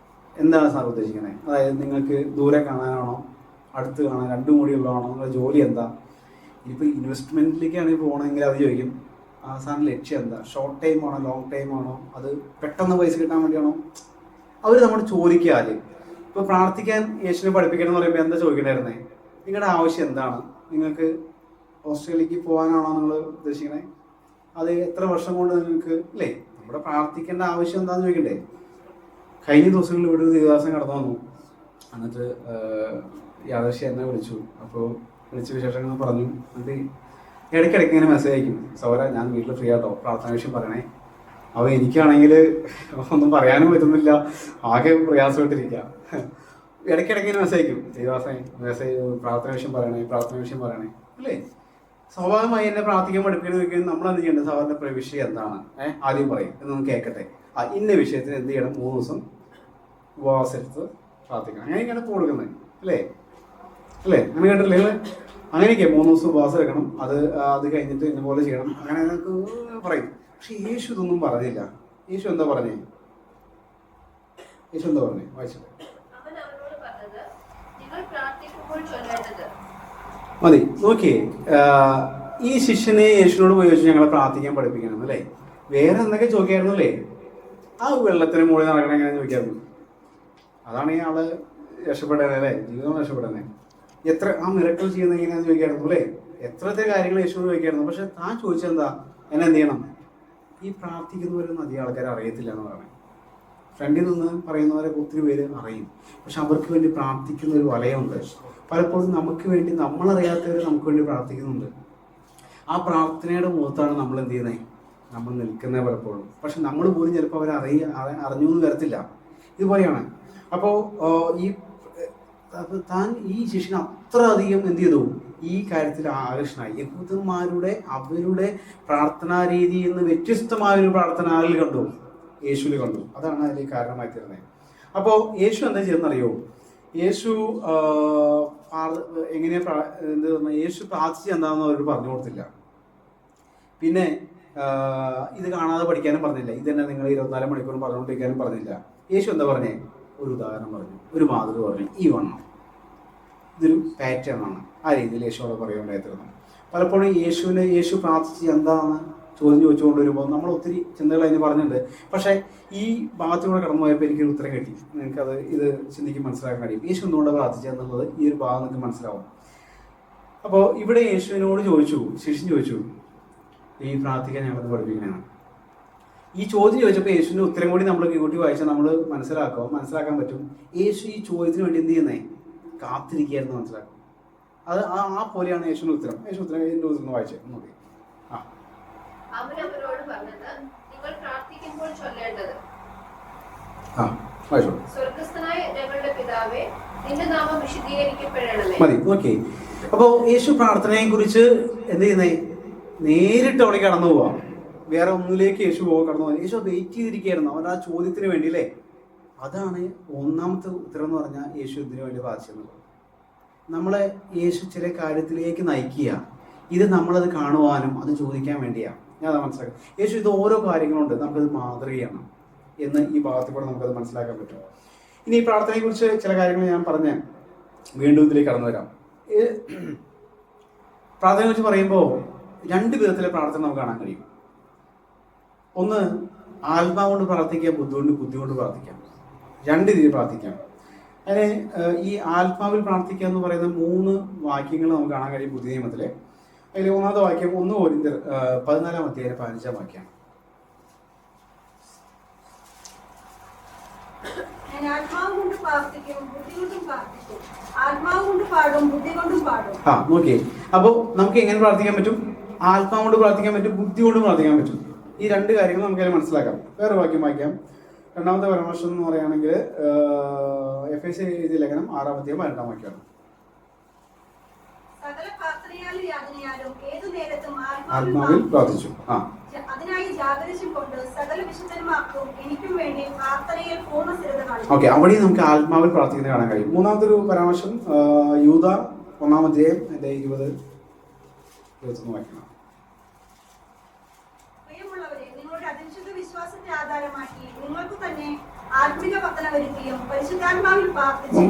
എന്താണ് സാർ ഉദ്ദേശിക്കുന്നത്? അതായത് നിങ്ങൾക്ക് ദൂരെ കാണാനാണോ അടുത്ത് കാണാൻ രണ്ടും കൂടി ഉള്ളതാണോ? നിങ്ങളുടെ ജോലി എന്താ? ഇനിയിപ്പോൾ ഇൻവെസ്റ്റ്മെന്റിലേക്കാണെങ്കിൽ പോകണമെങ്കിൽ അത് ചോദിക്കും സാറിന്റെ ലക്ഷ്യം എന്താ? ഷോർട്ട് ടൈം ആണോ ലോങ് ടൈം ആണോ? അത് പെട്ടെന്ന് പൈസ കിട്ടാൻ വേണ്ടിയാണോ? അവർ നമ്മൾ ചോദിക്കുക ആദ്യം. ഇപ്പൊ പ്രാർത്ഥിക്കാൻ യേശുവിനെ പഠിപ്പിക്കണം എന്ന് പറയുമ്പോൾ എന്താ ചോദിക്കണ്ടായിരുന്നേ? നിങ്ങളുടെ ആവശ്യം എന്താണ്? നിങ്ങൾക്ക് ഓസ്ട്രേലിയക്ക് പോകാനാണോ നിങ്ങൾ ഉദ്ദേശിക്കണേ? അത് എത്ര വർഷം കൊണ്ട് നിങ്ങൾക്ക് ഇല്ലേ? നമ്മുടെ പ്രാർത്ഥിക്കേണ്ട ആവശ്യം എന്താണെന്ന് ചോദിക്കണ്ടേ? കഴിഞ്ഞ ദിവസങ്ങളിൽ ഇവിടെ ഒരു ദിവസം കടന്നു വന്നു. എന്നിട്ട് യാദർശി എന്നെ വിളിച്ചു. അപ്പോൾ വിളിച്ച വിശേഷങ്ങൾ പറഞ്ഞു. എന്നിട്ട് ഇടയ്ക്കിടയ്ക്ക് ഇങ്ങനെ മെസ്സേജ് അയക്കും, സൗര ഞാൻ വീട്ടിൽ ഫ്രീ ആട്ടോ, പ്രാർത്ഥന വിഷയം പറയണേ. അപ്പോൾ എനിക്കാണെങ്കിൽ ഒന്നും പറയാനും പറ്റുന്നില്ല, ആകെ പ്രയാസമായിട്ടിരിക്കുക. ഇടയ്ക്കിടയ്ക്ക് ഇങ്ങനെ മെസ്സേജ് അയക്കും, പ്രാർത്ഥന വിഷയം പറയണേ അല്ലേ? സ്വാഭാവികമായി എന്നെ പ്രാർത്ഥിക്കാൻ പഠിപ്പിക്കണം ചോദിക്കുന്നത് നമ്മൾ എന്ത് ചെയ്യേണ്ടത്? സാറിന്റെ വിഷയം എന്താണ്? ആദ്യം പറയും എന്നൊന്ന് കേൾക്കട്ടെ. ഇന്ന വിഷയത്തിന് എന്ത് ചെയ്യണം? 3 ദിവസം ഉപവാസെടുത്ത് പ്രാർത്ഥിക്കണം. അങ്ങനെയൊക്കെയാണ് ഇപ്പോൾ കൊടുക്കുന്നത് അല്ലേ? അങ്ങനെ കേട്ടില്ലേ നിങ്ങൾ? അങ്ങനെയൊക്കെ 3 ദിവസം ഉപവാസം എടുക്കണം, അത് കഴിഞ്ഞിട്ട് ഇതുപോലെ ചെയ്യണം, അങ്ങനെ നമുക്ക് പറയും. പക്ഷെ യേശു ഇതൊന്നും പറഞ്ഞില്ല. യേശു എന്താ പറഞ്ഞേ? വായിച്ചത് മതി. നോക്കിയേ, ഈ ശിഷ്യനെ യേശുവിനോട് പോയി ചോദിച്ചു ഞങ്ങളെ പ്രാർത്ഥിക്കാൻ പഠിപ്പിക്കണം അല്ലേ? വേറെ എന്തൊക്കെ ചോദിക്കായിരുന്നു അല്ലേ? ആ വെള്ളത്തിന് മുകളിൽ നടക്കണം എങ്ങനെ ചോദിക്കായിരുന്നു. അതാണ് ഈ ആള് രക്ഷപ്പെടാനേ അല്ലേ, ജീവിതം രക്ഷപ്പെടാനേ. എത്ര ആ മിറക്കിൾ ചെയ്യുന്ന എങ്ങനെയാണെന്ന് ചോദിക്കായിരുന്നു അല്ലേ, എത്രത്തെ കാര്യങ്ങൾ യേശുവിനോട് ചോദിക്കായിരുന്നു. പക്ഷെ താൻ ചോദിച്ചെന്താ, എന്നെ എന്ത് ചെയ്യണം? ഈ പ്രാർത്ഥിക്കുന്നവരൊന്നും അധികം ആൾക്കാർ അറിയത്തില്ല എന്ന് പറയുന്നത്. ഫ്രണ്ടിൽ നിന്ന് പറയുന്നവരെ ഒത്തിരി പേര് അറിയും, പക്ഷെ അവർക്ക് വേണ്ടി പ്രാർത്ഥിക്കുന്ന ഒരു വലയമുണ്ട്. പലപ്പോഴും നമുക്ക് വേണ്ടി നമ്മളറിയാത്തവർ നമുക്ക് വേണ്ടി പ്രാർത്ഥിക്കുന്നുണ്ട്. ആ പ്രാർത്ഥനയുടെ മുഖത്താണ് നമ്മൾ എന്ത് ചെയ്യുന്നത്, നമ്മൾ നിൽക്കുന്നത് പലപ്പോഴും. പക്ഷെ നമ്മൾ പോലും ചിലപ്പോൾ അറിഞ്ഞു എന്ന് വരത്തില്ല. ഇതുപോലെയാണ്. അപ്പോൾ താൻ ഈ ശിഷ്യന് അത്ര അധികം എന്ത് ചെയ്തു, ഈ കാര്യത്തിൽ ആകർഷണമായി. യഹൂദന്മാരുടെ അവരുടെ പ്രാർത്ഥനാ രീതിയിൽ നിന്ന് വ്യത്യസ്തമായൊരു പ്രാർത്ഥന ആരിൽ കണ്ടു, യേശുവിൽ കണ്ടു. അതാണ് അതിൽ കാരണമായി തീർന്നത്. അപ്പോൾ യേശു എന്താ ചെയ്യുന്നറിയോ, യേശു എങ്ങനെയാ എന്ത് പറഞ്ഞാൽ യേശു പ്രാർത്ഥിച്ച് എന്താണെന്ന് അവരോട് പറഞ്ഞു കൊടുത്തില്ല. പിന്നെ ഇത് കാണാതെ പഠിക്കാനും പറഞ്ഞില്ല, ഇതന്നെ നിങ്ങൾ 24 മണിക്കൂർ പറഞ്ഞുകൊണ്ടിരിക്കാനും പറഞ്ഞില്ല. യേശു എന്താ പറഞ്ഞേ, ഒരു ഉദാഹരണം പറഞ്ഞു, ഒരു മാതൃക പറഞ്ഞു. ഈ വണ്ണം ഇതൊരു പാറ്റേൺ ആണ്. ആ രീതിയിൽ യേശുവോട് പറയുകയുണ്ടായിരുന്നു. പലപ്പോഴും യേശു പ്രാർത്ഥിച്ച് എന്താണെന്ന് ചോദ്യം ചോദിച്ചുകൊണ്ട് വരുമ്പോൾ നമ്മൾ ഒത്തിരി ചിന്തകൾ അതിന് പറഞ്ഞിട്ടുണ്ട്. പക്ഷേ ഈ ഭാഗത്തിലൂടെ കടന്നു പോയപ്പോൾ എനിക്കൊരു ഉത്തരം കിട്ടി. നിങ്ങൾക്കത് ഇത് ചിന്തിക്ക് മനസ്സിലാക്കാൻ കഴിയും. യേശു എന്തുകൊണ്ട് പ്രാർത്ഥിച്ചെന്നുള്ളത് ഈ ഒരു ഭാഗം നിങ്ങൾക്ക് മനസ്സിലാവും. അപ്പോൾ ഇവിടെ യേശുവിനോട് ശിഷ്യൻ ചോദിച്ചു, ഈ പ്രാർത്ഥിക്കാൻ ഞങ്ങളത് പഠിപ്പിക്കുന്നതാണ്. ഈ ചോദ്യം ചോദിച്ചപ്പോൾ യേശുവിൻ്റെ ഉത്തരം കൂടി നമ്മൾ കൂട്ടി വായിച്ചാൽ നമ്മൾ മനസ്സിലാക്കാൻ പറ്റും. യേശു ഈ ചോദ്യത്തിന് വേണ്ടി എന്ത് ചെയ്യുന്നേ, കാത്തിരിക്കുകയായിരുന്നു. മനസ്സിലാക്കും. അത് ആ പോലെയാണ് യേശുവിൻ്റെ ഉത്തരം. എൻ്റെ ഉത്തരം വായിച്ചത് നോക്കി. അവൻ അവരോട് പറഞ്ഞത്, നിങ്ങൾ പ്രാർത്ഥിക്കുമ്പോൾ ചൊല്ലേണ്ടത്, സ്വർഗ്ഗസ്ഥനായ ഞങ്ങളുടെ പിതാവേ, നിന്റെ നാമം വിശുദ്ധീകരിക്കപ്പെടണമേ. മതി. ഓക്കെ. അപ്പോൾ യേശു പ്രാർത്ഥനയെ കുറിച്ച് എന്ത് ചെയ്യുന്നേ, നേരിട്ട് അവിടെ കടന്നു പോവാം. വേറെ ഒന്നിലേക്ക് യേശു കടന്നു പോകാൻ യേശു വെയിറ്റ് ചെയ്തിരിക്കുകയായിരുന്നു അവൻ ആ ചോദ്യത്തിന് വേണ്ടി അല്ലേ. അതാണ് ഒന്നാമത്തെ ഉത്തരം എന്ന് പറഞ്ഞാൽ യേശു ഇതിനു വേണ്ടി പ്രാർത്ഥിച്ചത്. നമ്മളെ യേശു ചില കാര്യത്തിലേക്ക് നയിക്കുക. ഇത് നമ്മളത് കാണുവാനും അത് ചോദിക്കാൻ വേണ്ടിയാണ്. ഞാൻ അത് മനസ്സിലാക്കാം. യേശു ഇത് ഓരോ കാര്യങ്ങളുണ്ട്, നമുക്കത് മാതൃകയാണ് എന്ന് ഈ ഭാഗത്തിൽ കൂടെ നമുക്കത് മനസ്സിലാക്കാൻ പറ്റും. ഇനി ഈ പ്രാർത്ഥനയെക്കുറിച്ച് ചില കാര്യങ്ങൾ ഞാൻ പറഞ്ഞ് വീണ്ടും ഇതിലേക്ക് കടന്നു വരാം. പ്രാർത്ഥനയെക്കുറിച്ച് പറയുമ്പോൾ 2 വിധത്തിലെ പ്രാർത്ഥന നമുക്ക് കാണാൻ കഴിയും. ഒന്ന്, ആത്മാവ് കൊണ്ട് പ്രാർത്ഥിക്കാം, ബുദ്ധി കൊണ്ട് പ്രാർത്ഥിക്കാം. 2 രീതിയിൽ പ്രാർത്ഥിക്കാം. അതിന് ഈ ആത്മാവിൽ പ്രാർത്ഥിക്കുക എന്ന് പറയുന്ന 3 വാക്യങ്ങൾ നമുക്ക് കാണാൻ കഴിയും പുതിയ നിയമത്തിലെ. അതിൽ 1-ാമത്തെ വാക്യം 1 കൊരിന്ത്യർ 14-ാം അധ്യായം 15-ാം വാക്യമാണ്. നോക്കിയേ. അപ്പോൾ നമുക്ക് എങ്ങനെ പ്രാർത്ഥിക്കാൻ പറ്റും? ആത്മാവ് കൊണ്ട് പ്രാർത്ഥിക്കാൻ പറ്റും, ബുദ്ധി കൊണ്ട് പ്രാർത്ഥിക്കാൻ പറ്റും. ഈ 2 കാര്യങ്ങൾ നമുക്ക് മനസ്സിലാക്കാം. വേറെ വാക്യം വായിക്കാം. 2-ാമത്തെ പരാമർശം എന്ന് പറയുകയാണെങ്കിൽ എഫേസ്യർ എഴുതിയ ലേഖനം 6-ാം അധ്യായം 12-ാം വാക്യമാണ്. ആത്മാവിൽ പ്രാർത്ഥിച്ചു. ഓക്കെ, അവിടെയും നമുക്ക് ആത്മാവിൽ പ്രാർത്ഥിക്കുന്നത് കാണാൻ കഴിയും. 3-ാമത്തെ ഒരു പരാമർശം യൂദ 1-ാം അധ്യായം 20-21 വാക്യമാണ്.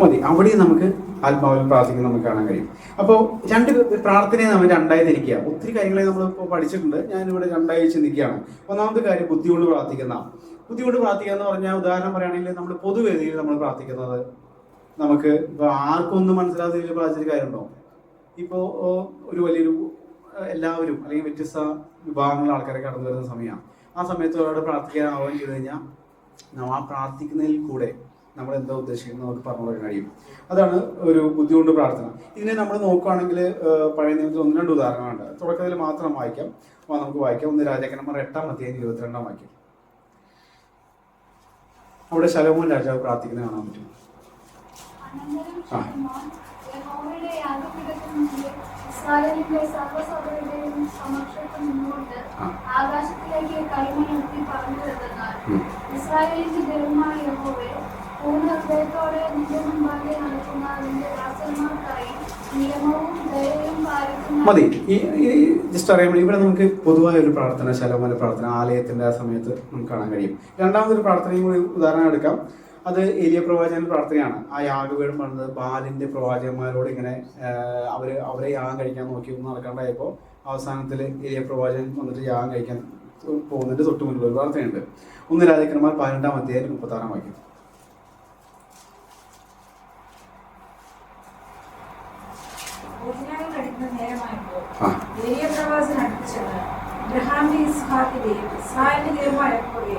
മതി. അവിടെയും നമുക്ക് ആത്മാവിൽ പ്രാർത്ഥിക്കുന്നത് നമുക്ക് കാണാൻ കഴിയും. അപ്പോൾ 2 പ്രാർത്ഥനയെ നമ്മൾ 2ആയി തിരിക്കുക. ഒത്തിരി കാര്യങ്ങളെ നമ്മളിപ്പോൾ പഠിച്ചിട്ടുണ്ട്. ഞാനിവിടെ 2ആയി ചിന്തിക്കുകയാണ്. 1-ാമത്തെ കാര്യം ബുദ്ധി കൊണ്ട് പ്രാർത്ഥിക്കുന്ന. ബുദ്ധി കൊണ്ട് പ്രാർത്ഥിക്കുക എന്ന് പറഞ്ഞാൽ ഉദാഹരണം പറയുകയാണെങ്കിൽ നമ്മൾ പൊതുവേദിയിൽ നമ്മൾ പ്രാർത്ഥിക്കുന്നത് നമുക്ക് ഇപ്പോൾ ആർക്കൊന്നും മനസ്സിലാത്ത രീതിയിൽ പ്രാർത്ഥിച്ച കാര്യമുണ്ടോ? ഇപ്പോൾ ഒരു വലിയൊരു എല്ലാവരും അല്ലെങ്കിൽ വ്യത്യസ്ത വിഭാഗങ്ങളിലെ ആൾക്കാരെ കടന്നു വരുന്ന സമയമാണ്. ആ സമയത്ത് അവരോട് പ്രാർത്ഥിക്കാൻ ആവുകയും ചെയ്ത് കഴിഞ്ഞാൽ നമ്മൾ ആ പ്രാർത്ഥിക്കുന്നതിൽ കൂടെ നമ്മൾ എന്താ ഉദ്ദേശിക്കുന്നത് നമുക്ക് പറഞ്ഞു കൊടുക്കാൻ കഴിയും. അതാണ് ഒരു ബുദ്ധി കൊണ്ട് പ്രാർത്ഥന. ഇതിനെ നമ്മൾ നോക്കുകയാണെങ്കിൽ പഴയ നിയമത്തിൽ 1-2 ഉദാഹരണങ്ങളുണ്ട്. തുടക്കത്തിൽ മാത്രം വായിക്കാം. നമുക്ക് വായിക്കാം. 1 രാജാക്കന്മാർ 8-ാം അധ്യായം 22-ാം വാക്യം. അവിടെ ശലോമോൻ രാജാവ് പ്രാർത്ഥിക്കുന്നത് കാണാൻ പറ്റും. ആകാശത്തിലേക്ക് കൈമണർത്തി പറഞ്ഞതെന്നാൽ ഇസ്രായേലിന്റെ ദൈവമായ യഹോവേ, പൂർണ്ണ ഹൃദയത്തോടെ നിന്റെ മുമ്പാകെ നടക്കുന്ന നിന്റെ ദാസന്മാർക്കായി നിയമവും ദയയും പാലിക്കുന്ന. മതി. ജസ്റ്റ് അറിയാൻ ഇവിടെ നമുക്ക് പൊതുവായ ഒരു പ്രാർത്ഥന, ശലോമോന്റെ പ്രാർത്ഥന ആലയത്തിന്റെ ആ സമയത്ത് നമുക്ക് കാണാൻ കഴിയും. 2-ാമതൊരു പ്രാർത്ഥനയും കൂടി ഉദാഹരണം എടുക്കാം. അത് ഏലിയ പ്രവാചകന്റെ പ്രാർത്ഥനയാണ്. ആ യാഗപീഠം പറഞ്ഞത് ബാലിന്റെ പ്രവാചകന്മാരോട് ഇങ്ങനെ അവരെ യാഗം കഴിക്കാൻ നോക്കി ഒന്നും നടക്കാണ്ടായപ്പോൾ അവസാനത്തിൽ ഏലിയ പ്രവാചകൻ വന്നിട്ട് യാഗം കഴിക്കാൻ പോകുന്നതിന്റെ തൊട്ട് മുൻപ് ഒരു പ്രാർത്ഥനയുണ്ട്. 1 രാജാക്കന്മാർ 18-ാം അധ്യായം 36-ാം വാക്യം. ഏലിയ അടുപ്പിച്ചത് ഇബ്രഹാമിന്റെ ഇസ്ഹാക്കിന്റെയും ഇസ്രായേലിന്റെ ദൈവമായ യഹോവേ,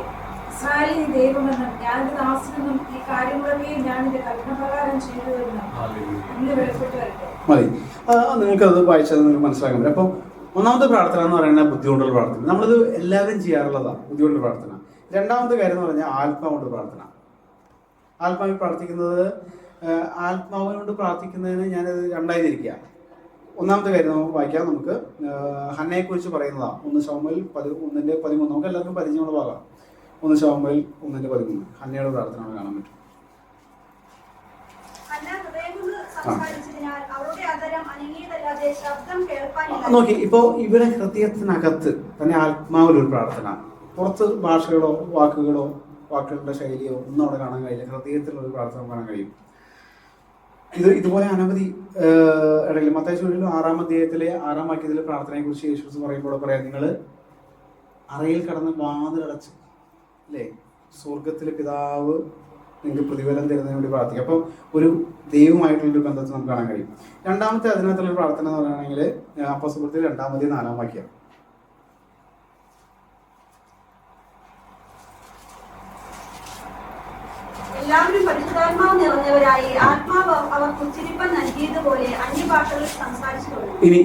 ഇസ്രായേലിന്റെ ദൈവമെന്നും ഞാനെന്റെ ദാസനെന്നും ഈ കാര്യങ്ങളൊക്കെയും ഞാൻ എന്റെ കൽപ്പനപ്രകാരം ചെയ്തുവെന്നും ഇന്ന് വെളിപ്പെട്ട് വരട്ടെ. മതി. നിങ്ങൾക്കത് വായിച്ചത് നിങ്ങൾക്ക് മനസ്സിലാക്കാൻ പറ്റും. അപ്പോൾ ഒന്നാമത്തെ പ്രാർത്ഥന എന്ന് പറയുന്നത് ബുദ്ധിമുട്ടുള്ള പ്രാർത്ഥന. നമ്മളിത് എല്ലാവരും ചെയ്യാറുള്ളതാണ്, ബുദ്ധിമുട്ടുള്ള പ്രാർത്ഥന. രണ്ടാമത്തെ കാര്യം എന്ന് പറഞ്ഞാൽ ആത്മാവുകൊണ്ട് പ്രാർത്ഥന. ആത്മാവിൽ പ്രാർത്ഥിക്കുന്നത്, ആത്മാവിനോട് പ്രാർത്ഥിക്കുന്നതിന് ഞാനത് രണ്ടായി തിരിക്കുക. ഒന്നാമത്തെ കാര്യം നമുക്ക് വായിക്കാം. നമുക്ക് ഹന്നയെ കുറിച്ച് പറയുന്നതാണ്. 1 ശമൂവേൽ 1:13. നമുക്ക് എല്ലാവർക്കും പരിചയമുള്ള ഭാഗമാണ്. 1 ശമൂവേൽ 1:13. ഹന്നയുടെ പ്രാർത്ഥന കാണാൻ പറ്റും. നോക്കി, ഇപ്പോ ഇവിടെ ഹൃദയത്തിനകത്ത് തന്നെ ആത്മാവിലൊരു പ്രാർത്ഥന. പുറത്ത് ഭാഷകളോ വാക്കുകളുടെ ശൈലിയോ ഒന്നും അവിടെ കാണാൻ കഴിയില്ല. ഹൃദയത്തിലൊരു പ്രാർത്ഥന കാണാൻ കഴിയും. ഇതുപോലെ അനവധി ഇടയിൽ മത്തായി 6-ാം അധ്യായത്തിലെ 6-ാം വാക്യത്തിലെ പ്രാർത്ഥനയെ കുറിച്ച് യേശു പറയുമ്പോൾ പറയാം, നിങ്ങൾ അറയിൽ കടന്ന് വാതിലടച്ച് അല്ലേ സ്വർഗത്തിലെ പിതാവ് നിങ്ങൾക്ക് പ്രതിഫലം തരുന്നതിന് വേണ്ടി പ്രാർത്ഥിക്കുക. അപ്പോൾ ഒരു ദൈവമായിട്ടുള്ളൊരു ബന്ധത്തിൽ നമുക്ക് കാണാൻ കഴിയും. രണ്ടാമത്തെ അതിനകത്തുള്ള പ്രാർത്ഥന എന്ന് പറയുകയാണെങ്കിൽ അപ്പോസ്തലത്തിൽ 2-ാം അധ്യായം 4-ാം വാക്യം. എല്ലാവരും പരിശുദ്ധാത്മാവ് നിറഞ്ഞവരായി ആത്മാവ് അവർക്ക് ഉച്ചരിപ്പാൻ നൽകിയതുപോലെ അന്യഭാഷകളിൽ സംസാരിച്ചു തുടങ്ങി.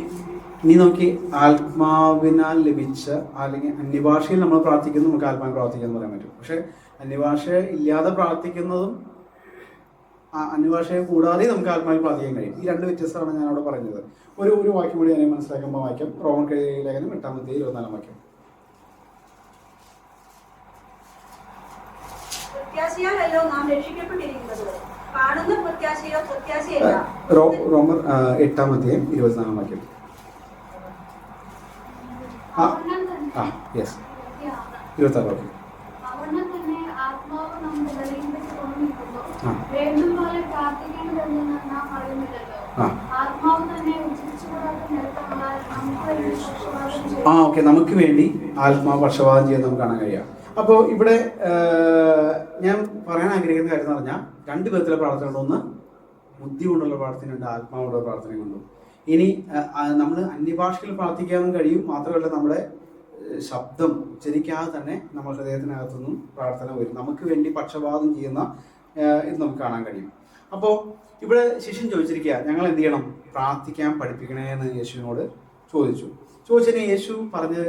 ഇനി നോക്കി, ആത്മാവിനാൽ ലഭിച്ച അല്ലെങ്കിൽ അന്യഭാഷയിൽ നമ്മൾ പ്രാർത്ഥിക്കുന്നു, നമുക്ക് ആത്മാവിൽ പ്രാർത്ഥിക്കാന്ന് പറയാൻ പറ്റും. പക്ഷെ അന്യഭാഷ ഇല്ലാതെ പ്രാർത്ഥിക്കുന്നതും അന്യഭാഷയെ കൂടാതെ നമുക്ക് ആത്മാവിൽ പ്രാർത്ഥിക്കാൻ കഴിയും. ഈ രണ്ട് വ്യത്യസ്തമാണ് ഞാൻ അവിടെ പറഞ്ഞത്. ഒരു വാക്യം കൂടി ഞാൻ മനസ്സിലാക്കുമ്പോൾ വാക്യം. റോമൻ ലേഖനം 8-ാം അധ്യായം 24-ാം വാക്യം. പ്രത്യാശയാലല്ലോ നാം രക്ഷിക്കപ്പെട്ടിരിക്കുന്നത്, കാണുന്ന പ്രത്യാശയോ പ്രത്യാശയല്ല. റോമർ 8-ാം അധ്യായം 24-ാം വാക്യം. യെസ്, 26-ാം വാക്യം. ആത്മാവ് നമ്മുടെ ഹൃദയത്തിലേക്ക് തോന്നിയിരിക്കുന്നു. വേണ്ടും പോലെ പ്രാർത്ഥിക്കേണ്ടതെന്ന് നാം അറിയുന്നില്ലല്ലോ. ആത്മാവ് തന്നെ ഉച്ചരിച്ചുകൂടാതെ നിരത്തങ്ങളാൽ നമുക്ക് വേണ്ടി പക്ഷപാതം ചെയ്യും. ഓക്കെ, നമുക്ക് വേണ്ടി ആത്മാവ് പക്ഷപാതം ചെയ്യാൻ നമുക്ക് കാണാൻ കഴിയാം. അപ്പോൾ ഇവിടെ ഞാൻ പറയാൻ ആഗ്രഹിക്കുന്ന കാര്യം എന്ന് പറഞ്ഞാൽ 2 വിധത്തിലെ പ്രാർത്ഥനയുണ്ട്. ഒന്ന് ബുദ്ധി കൊണ്ടുള്ള പ്രാർത്ഥനയുണ്ട്, ആത്മാവുള്ള പ്രാർത്ഥനയുണ്ട്. ഇനി നമ്മൾ അന്യഭാഷയിൽ പ്രാർത്ഥിക്കാനും കഴിയും. മാത്രമല്ല നമ്മുടെ ശബ്ദം ഉച്ചരിക്കാതെ തന്നെ നമ്മൾ ഹൃദയത്തിനകത്തുനിന്നും പ്രാർത്ഥന വരും. നമുക്ക് വേണ്ടി പക്ഷപാതം ചെയ്യുന്ന ഇത് നമുക്ക് കാണാൻ കഴിയും. അപ്പോൾ ഇവിടെ ശിഷ്യൻ ചോദിച്ചിരിക്കുക, ഞങ്ങൾ എന്ത് ചെയ്യണം, പ്രാർത്ഥിക്കാൻ പഠിപ്പിക്കണേ എന്ന് യേശുവിനോട് ചോദിച്ചതിന് യേശു പറഞ്ഞ്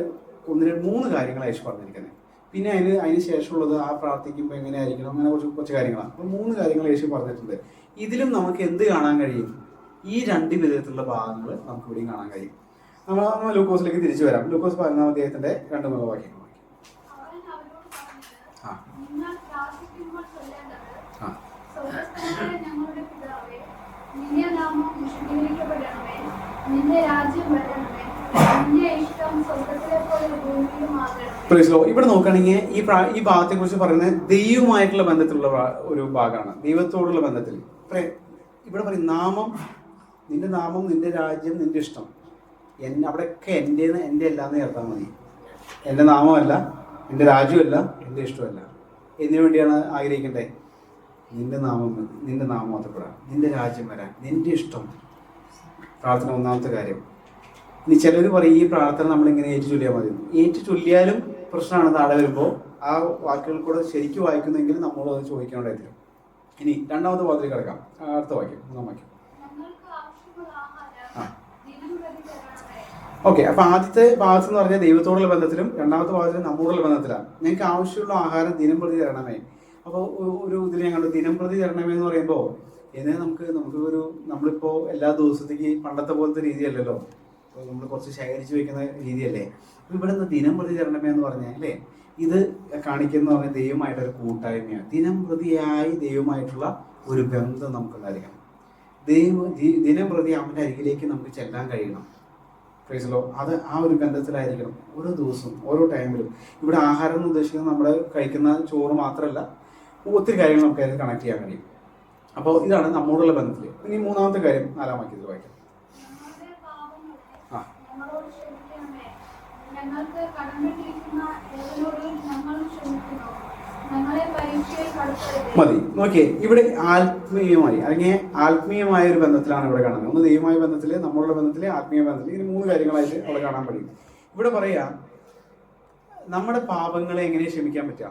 1-3 കാര്യങ്ങളാണ് യേശു പറഞ്ഞിരിക്കുന്നത്. പിന്നെ അതിന് ശേഷമുള്ളത് ആ പ്രാർത്ഥിക്കുമ്പോൾ എങ്ങനെയായിരിക്കണം, അങ്ങനെ കുറച്ച് കാര്യങ്ങളാണ്. അപ്പോൾ 3 കാര്യങ്ങൾ യേശു പറഞ്ഞിട്ടുണ്ട്. ഇതിലും നമുക്ക് എന്ത് കാണാൻ കഴിയും? ഈ 2 വിധത്തിലുള്ള ഭാഗങ്ങൾ നമുക്ക് ഇവിടെയും കാണാൻ കഴിയും. നമ്മൾ ലൂക്കോസിലേക്ക് തിരിച്ചു വരാം. ലൂക്കോസ് 14-ാം അധ്യായത്തിന്റെ 2 വാക്യങ്ങൾ. ഞങ്ങളുടെ പിതാവേ, നിന്റെ നാമം വിശുദ്ധീകരിക്കപ്പെടണമേ, നിന്റെ രാജ്യം വരണമേ, നിന്റെ ഇഷ്ടം സ്വർഗ്ഗത്തിലെ പോലെ ഭൂമിയിലും ആകണമേ. ഇവിടെ നോക്കുകയാണെങ്കിൽ ഈ ഭാഗത്തെ കുറിച്ച് പറയുന്നത് ദൈവമായിട്ടുള്ള ബന്ധത്തിലുള്ള ഒരു ഭാഗമാണ്. ദൈവത്തോടുള്ള ബന്ധത്തിൽ ഇവിടെ പറയും നാമം, നിന്റെ നാമം, നിന്റെ രാജ്യം, നിന്റെ ഇഷ്ടം. അവിടെയൊക്കെ എൻ്റെ അല്ലാന്ന് ചേർത്താൽ മതി. എൻ്റെ നാമമല്ല, എൻ്റെ രാജ്യമല്ല, എൻ്റെ ഇഷ്ടമല്ല. എന്തിനു വേണ്ടിയാണ് ആഗ്രഹിക്കേണ്ടത്? നിന്റെ നാമം മാത്രപ്പെടാൻ, നിന്റെ രാജ്യം വരാൻ, നിന്റെ ഇഷ്ടം. പ്രാർത്ഥന 1-ാമത്തെ കാര്യം. ഇനി ചിലർ പറയും ഈ പ്രാർത്ഥന നമ്മളിങ്ങനെ ഏറ്റു ചൊല്ലിയാൽ മതി. ഏറ്റു ചൊല്ലിയാലും പ്രശ്നമാണ്. താഴെ വരുമ്പോൾ ആ വാക്കുകൾ കൂടെ ശരിക്കും വായിക്കുന്നെങ്കിൽ നമ്മളത് ചോദിക്കേണ്ടതായിട്ട്. ഇനി 2-ാമത്തെ ഭാഗത്തേക്ക് കിടക്കാം. അടുത്ത വാക്യം, 3-ാം വാക്യം. ഓക്കെ, അപ്പൊ ആദ്യത്തെ ഭാഗത്ത് എന്ന് പറഞ്ഞാൽ ദൈവത്തോടുള്ള ബന്ധത്തിലും 2-ാമത്തെ ഭാഗത്തിൽ നമ്മോടുള്ള ബന്ധത്തിലാണ്. ഞങ്ങൾക്ക് ആവശ്യമുള്ള ആഹാരം ദിനം പ്രതി തരണമേ. അപ്പോൾ ഒരു ഇതിൽ ഞാൻ കണ്ടു, ദിനം പ്രതി തരണമേ എന്ന് പറയുമ്പോൾ നമ്മളിപ്പോ എല്ലാ ദിവസത്തേക്ക് പണ്ടത്തെ പോലത്തെ രീതിയല്ലല്ലോ, നമ്മൾ കുറച്ച് ശേഖരിച്ച് വെക്കുന്ന രീതിയല്ലേ. അപ്പൊ ഇവിടെ നിന്ന് ദിനം പ്രതി തരണമേ എന്ന് പറഞ്ഞാൽ അല്ലേ, ഇത് കാണിക്കുന്ന പറഞ്ഞാൽ ദൈവമായിട്ടൊരു കൂട്ടായ്മയാണ്. ദിനം പ്രതിയായി ദൈവമായിട്ടുള്ള ഒരു ബന്ധം നമുക്കുണ്ടായിരിക്കണം. ദിനം പ്രതി അവൻ്റെ അരികിലേക്ക് നമുക്ക് ചെല്ലാൻ കഴിയണം. പ്രൈസലോ, അത് ആ ഒരു ബന്ധത്തിലായിരിക്കണം. ഓരോ ദിവസവും ഓരോ ടൈമിലും. ഇവിടെ ആഹാരം എന്ന് ഉദ്ദേശിക്കുന്നത് നമ്മൾ കഴിക്കുന്ന ചോറ് മാത്രമല്ല, ഒത്തിരി കാര്യങ്ങൾ നമുക്ക് അതിന് കണക്ട് ചെയ്യാൻ കഴിയും. അപ്പോൾ ഇതാണ് നമ്മോടുള്ള ബന്ധത്തിൽ. ഇനി 3-ാമത്തെ കാര്യം 4-ാം വാക്യത്തിൽ വായിക്കാം. ഞങ്ങൾക്ക് കടന്നിട്ടിരിക്കുന്ന ഏവരോടും ഞങ്ങൾ ക്ഷമിക്കുന്നു. ഞങ്ങളെ പരീക്ഷയിൽ കടത്തരുതേ. മതി. നോക്കിയേ, ഇവിടെ ആത്മീയമായി അല്ലെങ്കിൽ ആത്മീയമായ ഒരു ബന്ധത്തിലാണ് ഇവിടെ കാണുന്നത്. ഒന്ന് ദൈവമായ ബന്ധത്തില്, നമ്മളുടെ ബന്ധത്തില്, ആത്മീയ ബന്ധത്തില്, ഇങ്ങനെ 3 കാര്യങ്ങളായിട്ട് അവിടെ കാണാൻ കഴിയും. ഇവിടെ പറയാ നമ്മുടെ പാപങ്ങളെ എങ്ങനെ ക്ഷമിക്കാൻ പറ്റുക?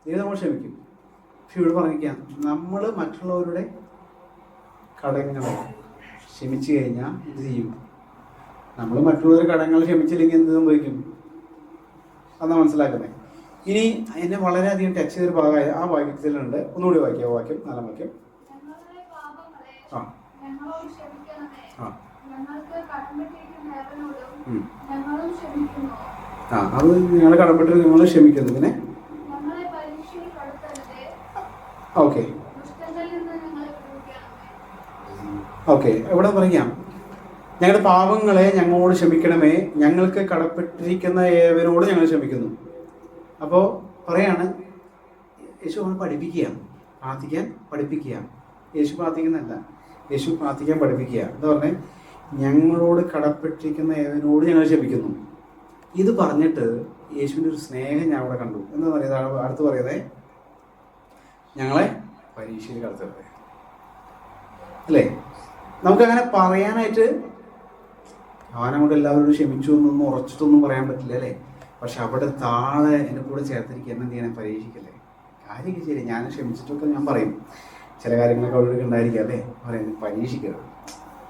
ദൈവം നമ്മൾ ക്ഷമിക്കും. പക്ഷെ ഇവിടെ പറഞ്ഞിരിക്കാം, നമ്മൾ മറ്റുള്ളവരുടെ കടങ്ങളെ ക്ഷമിച്ചു കഴിഞ്ഞാൽ ഇത് ചെയ്യും. നമ്മൾ മറ്റുള്ളവരുടെ കടങ്ങൾ ക്ഷമിച്ചില്ലെങ്കിൽ എന്ത് സംഭവിക്കും? അതാ മനസ്സിലാക്കുന്നത്. ഇനി എന്നെ വളരെയധികം ടച്ച് ചെയ്തൊരു ഭാഗമായ ആ വാക്യത്തിലുണ്ട്. ഒന്നുകൂടി വായിക്കാം. വാക്യം 4-ാം വാക്യം. ഞങ്ങളുടെ പാപങ്ങളെ ആ ഞങ്ങളോട് ക്ഷമിക്കണമേ. ആ ഞങ്ങൾക്ക് കടമ്പെട്ടിരിക്കുന്ന ഏവനോടും ഉം. ഞങ്ങളും ക്ഷമിക്കുന്നു. അത് നിങ്ങൾ കടപ്പെട്ട് നിങ്ങൾ ക്ഷമിക്കുന്നു. പിന്നെ ഞങ്ങളെ പരീക്ഷയിൽ കടത്തരുതേ. ഓക്കെ ദുഷ്ടങ്ങളിൽ നിന്ന് ഞങ്ങളെ വിടുവിക്കണമേ. ഓക്കെ ഇവിടെ പറയാം, ഞങ്ങളുടെ പാപങ്ങളെ ഞങ്ങളോട് ക്ഷമിക്കണമേ, ഞങ്ങൾക്ക് കടപ്പെട്ടിരിക്കുന്ന ഏവരോട് ഞങ്ങൾ ക്ഷമിക്കുന്നു. അപ്പോൾ പറയാണ്, യേശു നമ്മൾ പഠിപ്പിക്കുക, പ്രാർത്ഥിക്കാൻ പഠിപ്പിക്കുക. യേശു പ്രാർത്ഥിക്കുന്നതല്ല, യേശു പ്രാർത്ഥിക്കാൻ പഠിപ്പിക്കുക. എന്താ പറഞ്ഞേ? ഞങ്ങളോട് കടപ്പെട്ടിരിക്കുന്ന ഏവനോട് ഞങ്ങൾ ക്ഷമിക്കുന്നു. ഇത് പറഞ്ഞിട്ട് യേശുവിൻ്റെ ഒരു സ്നേഹം ഞാൻ അവിടെ കണ്ടു. എന്താ പറയുന്നത്? അടുത്ത് പറയുന്നത്, ഞങ്ങളെ പരീക്ഷയിൽ കടത്തരുത്. അല്ലേ? നമുക്കങ്ങനെ പറയാനായിട്ട് അവനോട് എല്ലാവരോടും ക്ഷമിച്ചു എന്നൊന്നും ഉറച്ചിട്ടൊന്നും പറയാൻ പറ്റില്ല, അല്ലേ? പക്ഷെ അവിടെ താഴെ എൻ്റെ കൂടെ ചേർത്തിരിക്കുക, എന്നെ ചെയ്യണേ, പരീക്ഷിക്കല്ലേ. കാര്യമൊക്കെ ശരി, ഞാൻ ക്ഷമിച്ചിട്ടൊക്കെ ഞാൻ പറയും. ചില കാര്യങ്ങളൊക്കെ അവരോട് ഉണ്ടായിരിക്കുക, അല്ലേ? പറയുന്നത് പരീക്ഷിക്കണം.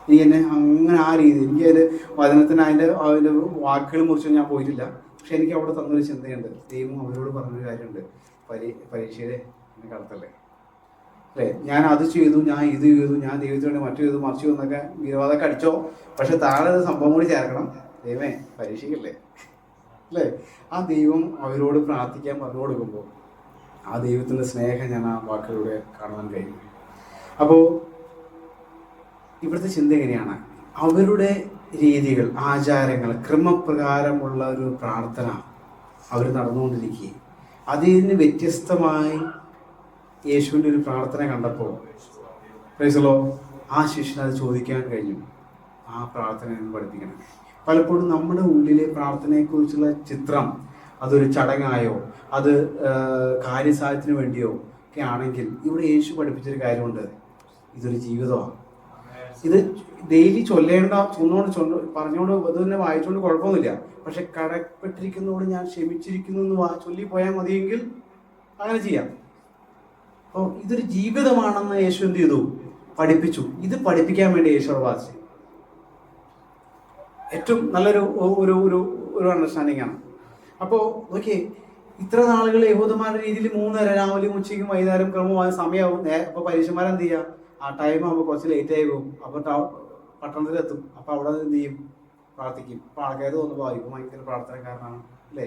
എനിക്ക് എന്നെ അങ്ങനെ ആ രീതി, എനിക്ക് അതിൻ്റെ വചനത്തിന് അതിൻ്റെ വാക്കുകൾ മുറിച്ച് ഞാൻ പോയിട്ടില്ല. പക്ഷെ എനിക്ക് അവിടെ തന്നൊരു ചിന്തയുണ്ട്. ദൈവം അവരോട് പറഞ്ഞൊരു കാര്യമുണ്ട്, പരീക്ഷയിൽ എന്നെ കടത്തല്ലേ, അല്ലേ? ഞാൻ അത് ചെയ്തു, ഞാൻ ഇത് ചെയ്തു, ഞാൻ ദൈവത്തിനുവേണ്ടി മറ്റു ചെയ്തു, മറിച്ചു എന്നൊക്കെ വീരവാദമൊക്കെ അടിച്ചോ. പക്ഷെ താഴെ ഒരു സംഭവം കൂടി ചേർക്കണം, ദൈവമേ പരീക്ഷിക്കല്ലേ, അല്ലേ? ആ ദൈവം അവരോട് പ്രാർത്ഥിക്കാൻ പറഞ്ഞു കൊടുക്കുമ്പോൾ ആ ദൈവത്തിൻ്റെ സ്നേഹം ഞാൻ ആ വാക്കിലൂടെ കാണാൻ കഴിയും. അപ്പോൾ ഇവിടുത്തെ ചിന്ത എങ്ങനെയാണ്? അവരുടെ രീതികൾ, ആചാരങ്ങൾ, ക്രമപ്രകാരമുള്ള ഒരു പ്രാർത്ഥന അവർ നടന്നുകൊണ്ടിരിക്കുക. അതിന് വ്യത്യസ്തമായി യേശുവിൻ്റെ ഒരു പ്രാർത്ഥന കണ്ടപ്പോൾ പ്രൈസലോ ആ ശിഷ്യന് അത് ചോദിക്കാൻ കഴിഞ്ഞു. ആ പ്രാർത്ഥന പഠിപ്പിക്കണം. പലപ്പോഴും നമ്മുടെ ഉള്ളിലെ പ്രാർത്ഥനയെക്കുറിച്ചുള്ള ചിത്രം അതൊരു ചടങ്ങായോ അത് കാര്യസാധ്യത്തിന് വേണ്ടിയോ ഒക്കെ ആണെങ്കിൽ, ഇവിടെ യേശു പഠിപ്പിച്ചൊരു കാര്യമുണ്ട്, ഇതൊരു ജീവിതമാണ്. ഇത് ഡെയിലി ചൊല്ലേണ്ട, പറഞ്ഞുകൊണ്ട് അത് തന്നെ വായിച്ചുകൊണ്ട് കുഴപ്പമൊന്നുമില്ല. പക്ഷെ കടപ്പെട്ടിരിക്കുന്നതോട് ഞാൻ ക്ഷമിച്ചിരിക്കുന്നു എന്ന് ചൊല്ലി പോയാൽ മതിയെങ്കിൽ അങ്ങനെ ചെയ്യാം. അപ്പോൾ ഇതൊരു ജീവിതമാണെന്ന് യേശു എന്ത് ചെയ്തു? പഠിപ്പിച്ചു. ഇത് പഠിപ്പിക്കാൻ വേണ്ടി യേശു വാദിച്ചു. ഏറ്റവും നല്ലൊരു ഒരു ഒരു ഒരു അണ്ടർസ്റ്റാൻഡിങ് ആണ്. അപ്പോൾ ഓക്കെ, ഇത്ര നാളുകൾ യഹൂദന്മാരുടെ രീതിയിൽ 3 നേരം, രാവിലെയും ഉച്ചയ്ക്കും വൈകുന്നേരം ക്രമമായ സമയമാവും. അപ്പോൾ പരീക്ഷന്മാരെന്ത് ചെയ്യുക? ആ ടൈം ആകുമ്പോൾ കുറച്ച് ലേറ്റ് ആയി പോകും. അപ്പോൾ പട്ടണത്തിലെത്തും. അപ്പോൾ അവിടെ എന്ത് ചെയ്യും? പ്രാർത്ഥിക്കും. അപ്പോൾ ആൾക്കാർ തോന്നുമ്പോൾ ആയിരിക്കും ഭയങ്കര പ്രാർത്ഥനക്കാരനാണ്, അല്ലേ?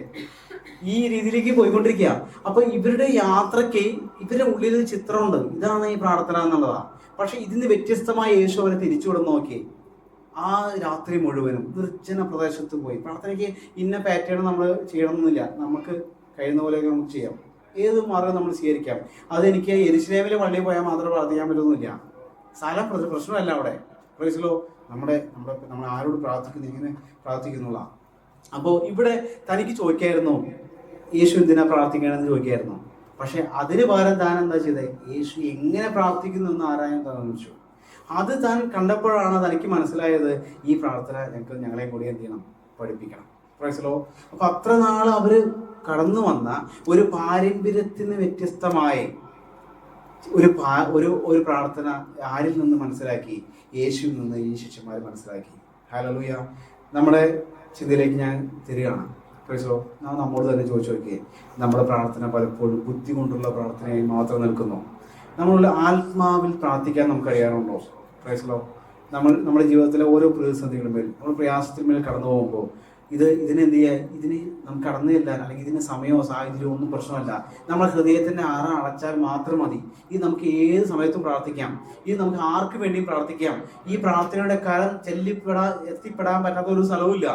ഈ രീതിയിലേക്ക് പോയിക്കൊണ്ടിരിക്കുക. അപ്പൊ ഇവരുടെ യാത്രയ്ക്ക് ഇവരുടെ ഉള്ളിൽ ഒരു ചിത്രമുണ്ട്, ഇതാണ് ഈ പ്രാർത്ഥന എന്നുള്ളതാണ്. പക്ഷെ ഇതിന് വ്യത്യസ്തമായി യേശു അവരെ തിരിച്ചുവിടുന്ന നോക്കി. ആ രാത്രി മുഴുവനും നിർജ്ജന പ്രദേശത്ത് പോയി. പ്രാർത്ഥനയ്ക്ക് ഇന്ന പാറ്റേൺ നമ്മൾ ചെയ്യണമെന്നില്ല, നമുക്ക് കഴിയുന്ന പോലെയൊക്കെ നമുക്ക് ചെയ്യാം. ഏത് മാർഗം നമ്മൾ സ്വീകരിക്കാം. അതെനിക്ക് യെരുശലേമിലെ പള്ളിയിൽ പോയാൽ മാത്രം പ്രാർത്ഥിക്കാൻ പറ്റുന്നില്ല. സ്ഥലം പ്രശ്നമല്ല അവിടെ. പ്രൈസലോ നമ്മൾ ആരോട് പ്രാർത്ഥിക്കുന്നു, എങ്ങനെ പ്രാർത്ഥിക്കുന്നുള്ള. അപ്പോൾ ഇവിടെ തനിക്ക് ചോദിക്കായിരുന്നു, യേശു എന്തിനാ പ്രാർത്ഥിക്കണമെന്ന് ചോദിക്കായിരുന്നു. പക്ഷെ അതിന് പകരം താൻ എന്താ ചെയ്തത്? യേശു എങ്ങനെ പ്രാർത്ഥിക്കുന്നു എന്ന് ആരായാൻ തോന്നിച്ചു. അത് താൻ കണ്ടപ്പോഴാണ് തനിക്ക് മനസ്സിലായത്, ഈ പ്രാർത്ഥന ഞങ്ങളെ കൂടി എന്ത് ചെയ്യണം? പഠിപ്പിക്കണം. പ്രൈസലോ. അപ്പൊ അത്ര നാൾ അവര് കടന്നു വന്ന ഒരു പാരമ്പര്യത്തിന് വ്യത്യസ്തമായി ഒരു പ്രാർത്ഥന ആരിൽ നിന്ന് മനസ്സിലാക്കി? യേശുവിൽ നിന്ന് ഈ ശിഷ്യന്മാർ മനസ്സിലാക്കി. ഹല്ലേലൂയ. നമ്മുടെ ചിന്തയിലേക്ക് ഞാൻ തിരികെയാണ്. പ്രൈസലോ. നാം നമ്മോട് തന്നെ ചോദിച്ചു നോക്കിയേ, നമ്മുടെ പ്രാർത്ഥന പലപ്പോഴും ബുദ്ധി കൊണ്ടുള്ള പ്രാർത്ഥനയായി മാത്രം നിൽക്കുന്നു. നമ്മളുടെ ആത്മാവിൽ പ്രാർത്ഥിക്കാൻ നമുക്ക് കഴിയാറുണ്ടോ? പ്രൈസലോ. നമ്മുടെ ജീവിതത്തിലെ ഓരോ പ്രതിസന്ധികളും മേൽ, നമ്മൾ പ്രയാസത്തിന് മേൽ കടന്നു പോകുമ്പോൾ ഇതിനെന്ത് ചെയ്യാൻ, ഇതിന് നമുക്ക് കടന്നു ചെല്ലാൻ, അല്ലെങ്കിൽ ഇതിന് സമയമോ സാഹചര്യമോ ഒന്നും പ്രശ്നമല്ല. നമ്മുടെ ഹൃദയത്തിൻ്റെ അടച്ചാൽ മാത്രം മതി. ഇത് നമുക്ക് ഏത് സമയത്തും പ്രാർത്ഥിക്കാം. ഇത് നമുക്ക് ആർക്ക് വേണ്ടിയും പ്രാർത്ഥിക്കാം. ഈ പ്രാർത്ഥനയുടെ കാലം എത്തിപ്പെടാൻ പറ്റാത്ത ഒരു സ്ഥലവും ഇല്ല.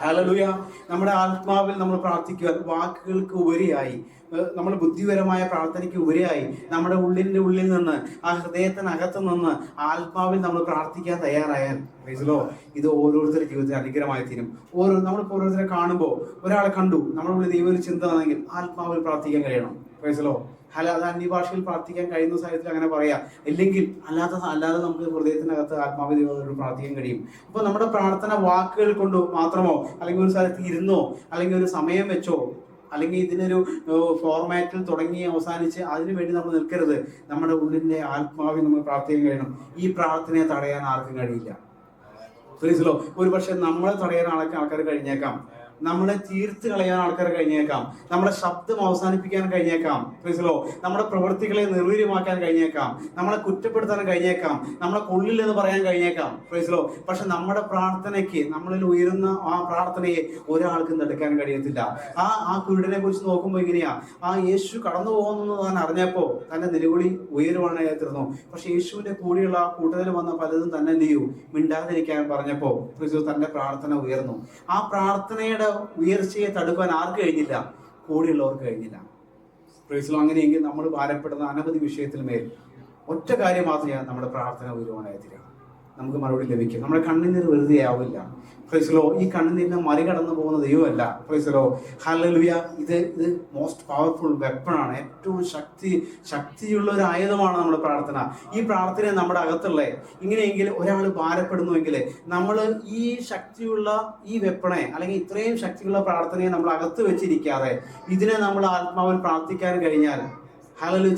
ഹല്ലേലൂയ. നമ്മുടെ ആത്മാവിൽ നമ്മൾ പ്രാർത്ഥിക്കുവാൻ വാക്കുകൾക്ക് ഉപരിയായി, നമ്മൾ ബുദ്ധിപരമായ പ്രാർത്ഥനയ്ക്ക് ഉപരിയായി നമ്മുടെ ഉള്ളിൻ്റെ ഉള്ളിൽ നിന്ന്, ആ ഹൃദയത്തിനകത്ത് നിന്ന് ആത്മാവിൽ നമ്മൾ പ്രാർത്ഥിക്കാൻ തയ്യാറായാൽ ഇത് ഓരോരുത്തരുടെ ജീവിതത്തിൽ അനുഗ്രഹമായി തീരും. നമ്മളിപ്പോൾ ഓരോരുത്തരെ കാണുമ്പോൾ, ഒരാളെ കണ്ടു, നമ്മുടെ ഉള്ളിൽ ദൈവ ഒരു ചിന്ത ആണെങ്കിൽ ആത്മാവിൽ പ്രാർത്ഥിക്കാൻ കഴിയണം. അത് അന്യഭാഷയിൽ പ്രാർത്ഥിക്കാൻ കഴിയുന്ന സാഹചര്യത്തിൽ അങ്ങനെ പറയാം. ഇല്ലെങ്കിൽ അല്ലാതെ നമുക്ക് ഹൃദയത്തിനകത്ത് ആത്മാവിൽ ദൈവത്തോട് പ്രാർത്ഥിക്കാൻ കഴിയും. അപ്പോൾ നമ്മുടെ പ്രാർത്ഥന വാക്കുകൾ കൊണ്ട് മാത്രമോ, അല്ലെങ്കിൽ ഒരു സ്ഥലത്ത് ഇരുന്നോ, അല്ലെങ്കിൽ ഒരു സമയം വെച്ചോ, അല്ലെങ്കിൽ ഇതിനൊരു ഫോർമാറ്റിൽ തുടങ്ങി അവസാനിച്ച് അതിനു വേണ്ടി നമ്മൾ നിൽക്കരുത്. നമ്മുടെ ഉള്ളിൻ്റെ ആത്മാവിൽ നമ്മൾ പ്രാർത്ഥിക്കാൻ കഴിയണം. ഈ പ്രാർത്ഥനയെ തടയാൻ ആർക്കും കഴിയില്ല. ഒരു പക്ഷെ നമ്മളെ തടയാൻ ആൾക്കാർ കഴിഞ്ഞേക്കാം, നമ്മളെ തീർത്ത് കളയാൻ ആൾക്കാർ കഴിഞ്ഞേക്കാം, നമ്മുടെ ശബ്ദം അവസാനിപ്പിക്കാൻ കഴിഞ്ഞേക്കാം, നമ്മുടെ പ്രവൃത്തികളെ നിർവീര്യമാക്കാൻ കഴിഞ്ഞേക്കാം, നമ്മളെ കുറ്റപ്പെടുത്താൻ കഴിഞ്ഞേക്കാം, നമ്മളെ കൊള്ളില്ലെന്ന് പറയാൻ കഴിഞ്ഞേക്കാം. പക്ഷെ നമ്മുടെ പ്രാർത്ഥനയ്ക്ക്, നമ്മളിൽ ഉയരുന്ന ആ പ്രാർത്ഥനയെ ഒരാൾക്കും തടുക്കാൻ കഴിയത്തില്ല. ആ കുരുടനെ കുറിച്ച് നോക്കുമ്പോൾ ഇങ്ങനെയാ, യേശു കടന്നു പോകുന്നു താൻ അറിഞ്ഞപ്പോ തന്റെ നിലവിളി ഉയരുവാനായിരുന്നു. പക്ഷെ യേശുവിന്റെ കൂടെയുള്ള ആ കൂട്ടത്തിൽ വന്ന പലതും തന്നെ എന്ത് ചെയ്യൂ, മിണ്ടാതിരിക്കാൻ പറഞ്ഞപ്പോ തന്റെ പ്രാർത്ഥന ഉയർന്നു. ആ പ്രാർത്ഥനയുടെ ഉയർച്ചയെ തടുക്കാൻ ആർക്ക് കഴിഞ്ഞില്ല? കൂടെയുള്ളവർക്ക് കഴിഞ്ഞില്ല. അങ്ങനെയെങ്കിൽ നമ്മൾ ഭാരപ്പെടുന്ന അനവധി വിഷയത്തിൽ മേൽ ഒറ്റ കാര്യം മാത്രമേ നമ്മുടെ പ്രാർത്ഥന ഉയരുവാനായി തീരുക. നമുക്ക് മറുപടി ലഭിക്കും. നമ്മുടെ കണ്ണുനീർ വെറുതെ ആവില്ല. ഈ കണ്ണുനീരിനെ മറികടന്നു പോകുന്ന ദൈവമല്ല. ഹല്ലേലൂയ. ഇത് മോസ്റ്റ് പവർഫുൾ വെപ്പണാണ്. ഏറ്റവും ശക്തിയുള്ള ഒരു ആയുധമാണ് നമ്മുടെ പ്രാർത്ഥന. ഈ പ്രാർത്ഥന നമ്മുടെ അകത്തുള്ള ഇങ്ങനെയെങ്കിൽ ഒരാൾ ഭാരപ്പെടുന്നുവെങ്കിൽ നമ്മൾ ഈ ശക്തിയുള്ള ഈ വെപ്പണെ, അല്ലെങ്കിൽ ഇത്രയും ശക്തിയുള്ള പ്രാർത്ഥനയെ നമ്മൾ അകത്ത് വെച്ചിരിക്കാതെ ഇതിനെ നമ്മൾ ആത്മാവിൽ പ്രാർത്ഥിക്കാൻ കഴിഞ്ഞാൽ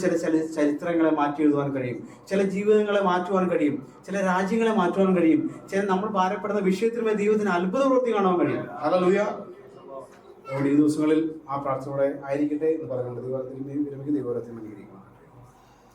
ചില ചരിത്രങ്ങളെ മാറ്റി എഴുതുവാൻ കഴിയും, ചില ജീവിതങ്ങളെ മാറ്റുവാൻ കഴിയും, ചില രാജ്യങ്ങളെ മാറ്റുവാൻ കഴിയും, നമ്മൾ ഭാരപ്പെടുന്ന വിഷയത്തിന്മേൽ ദൈവത്തിന് അത്ഭുത പ്രവൃത്തി കാണാൻ കഴിയും. ഹല്ലേലൂയ. ഈ ദിവസങ്ങളിൽ ആ പ്രാർത്ഥനയോടെ ആയിരിക്കട്ടെ എന്ന് പറയുന്നത് ദൈവത്തിന് വിരമിക്കുന്ന ദൈവത്തിന്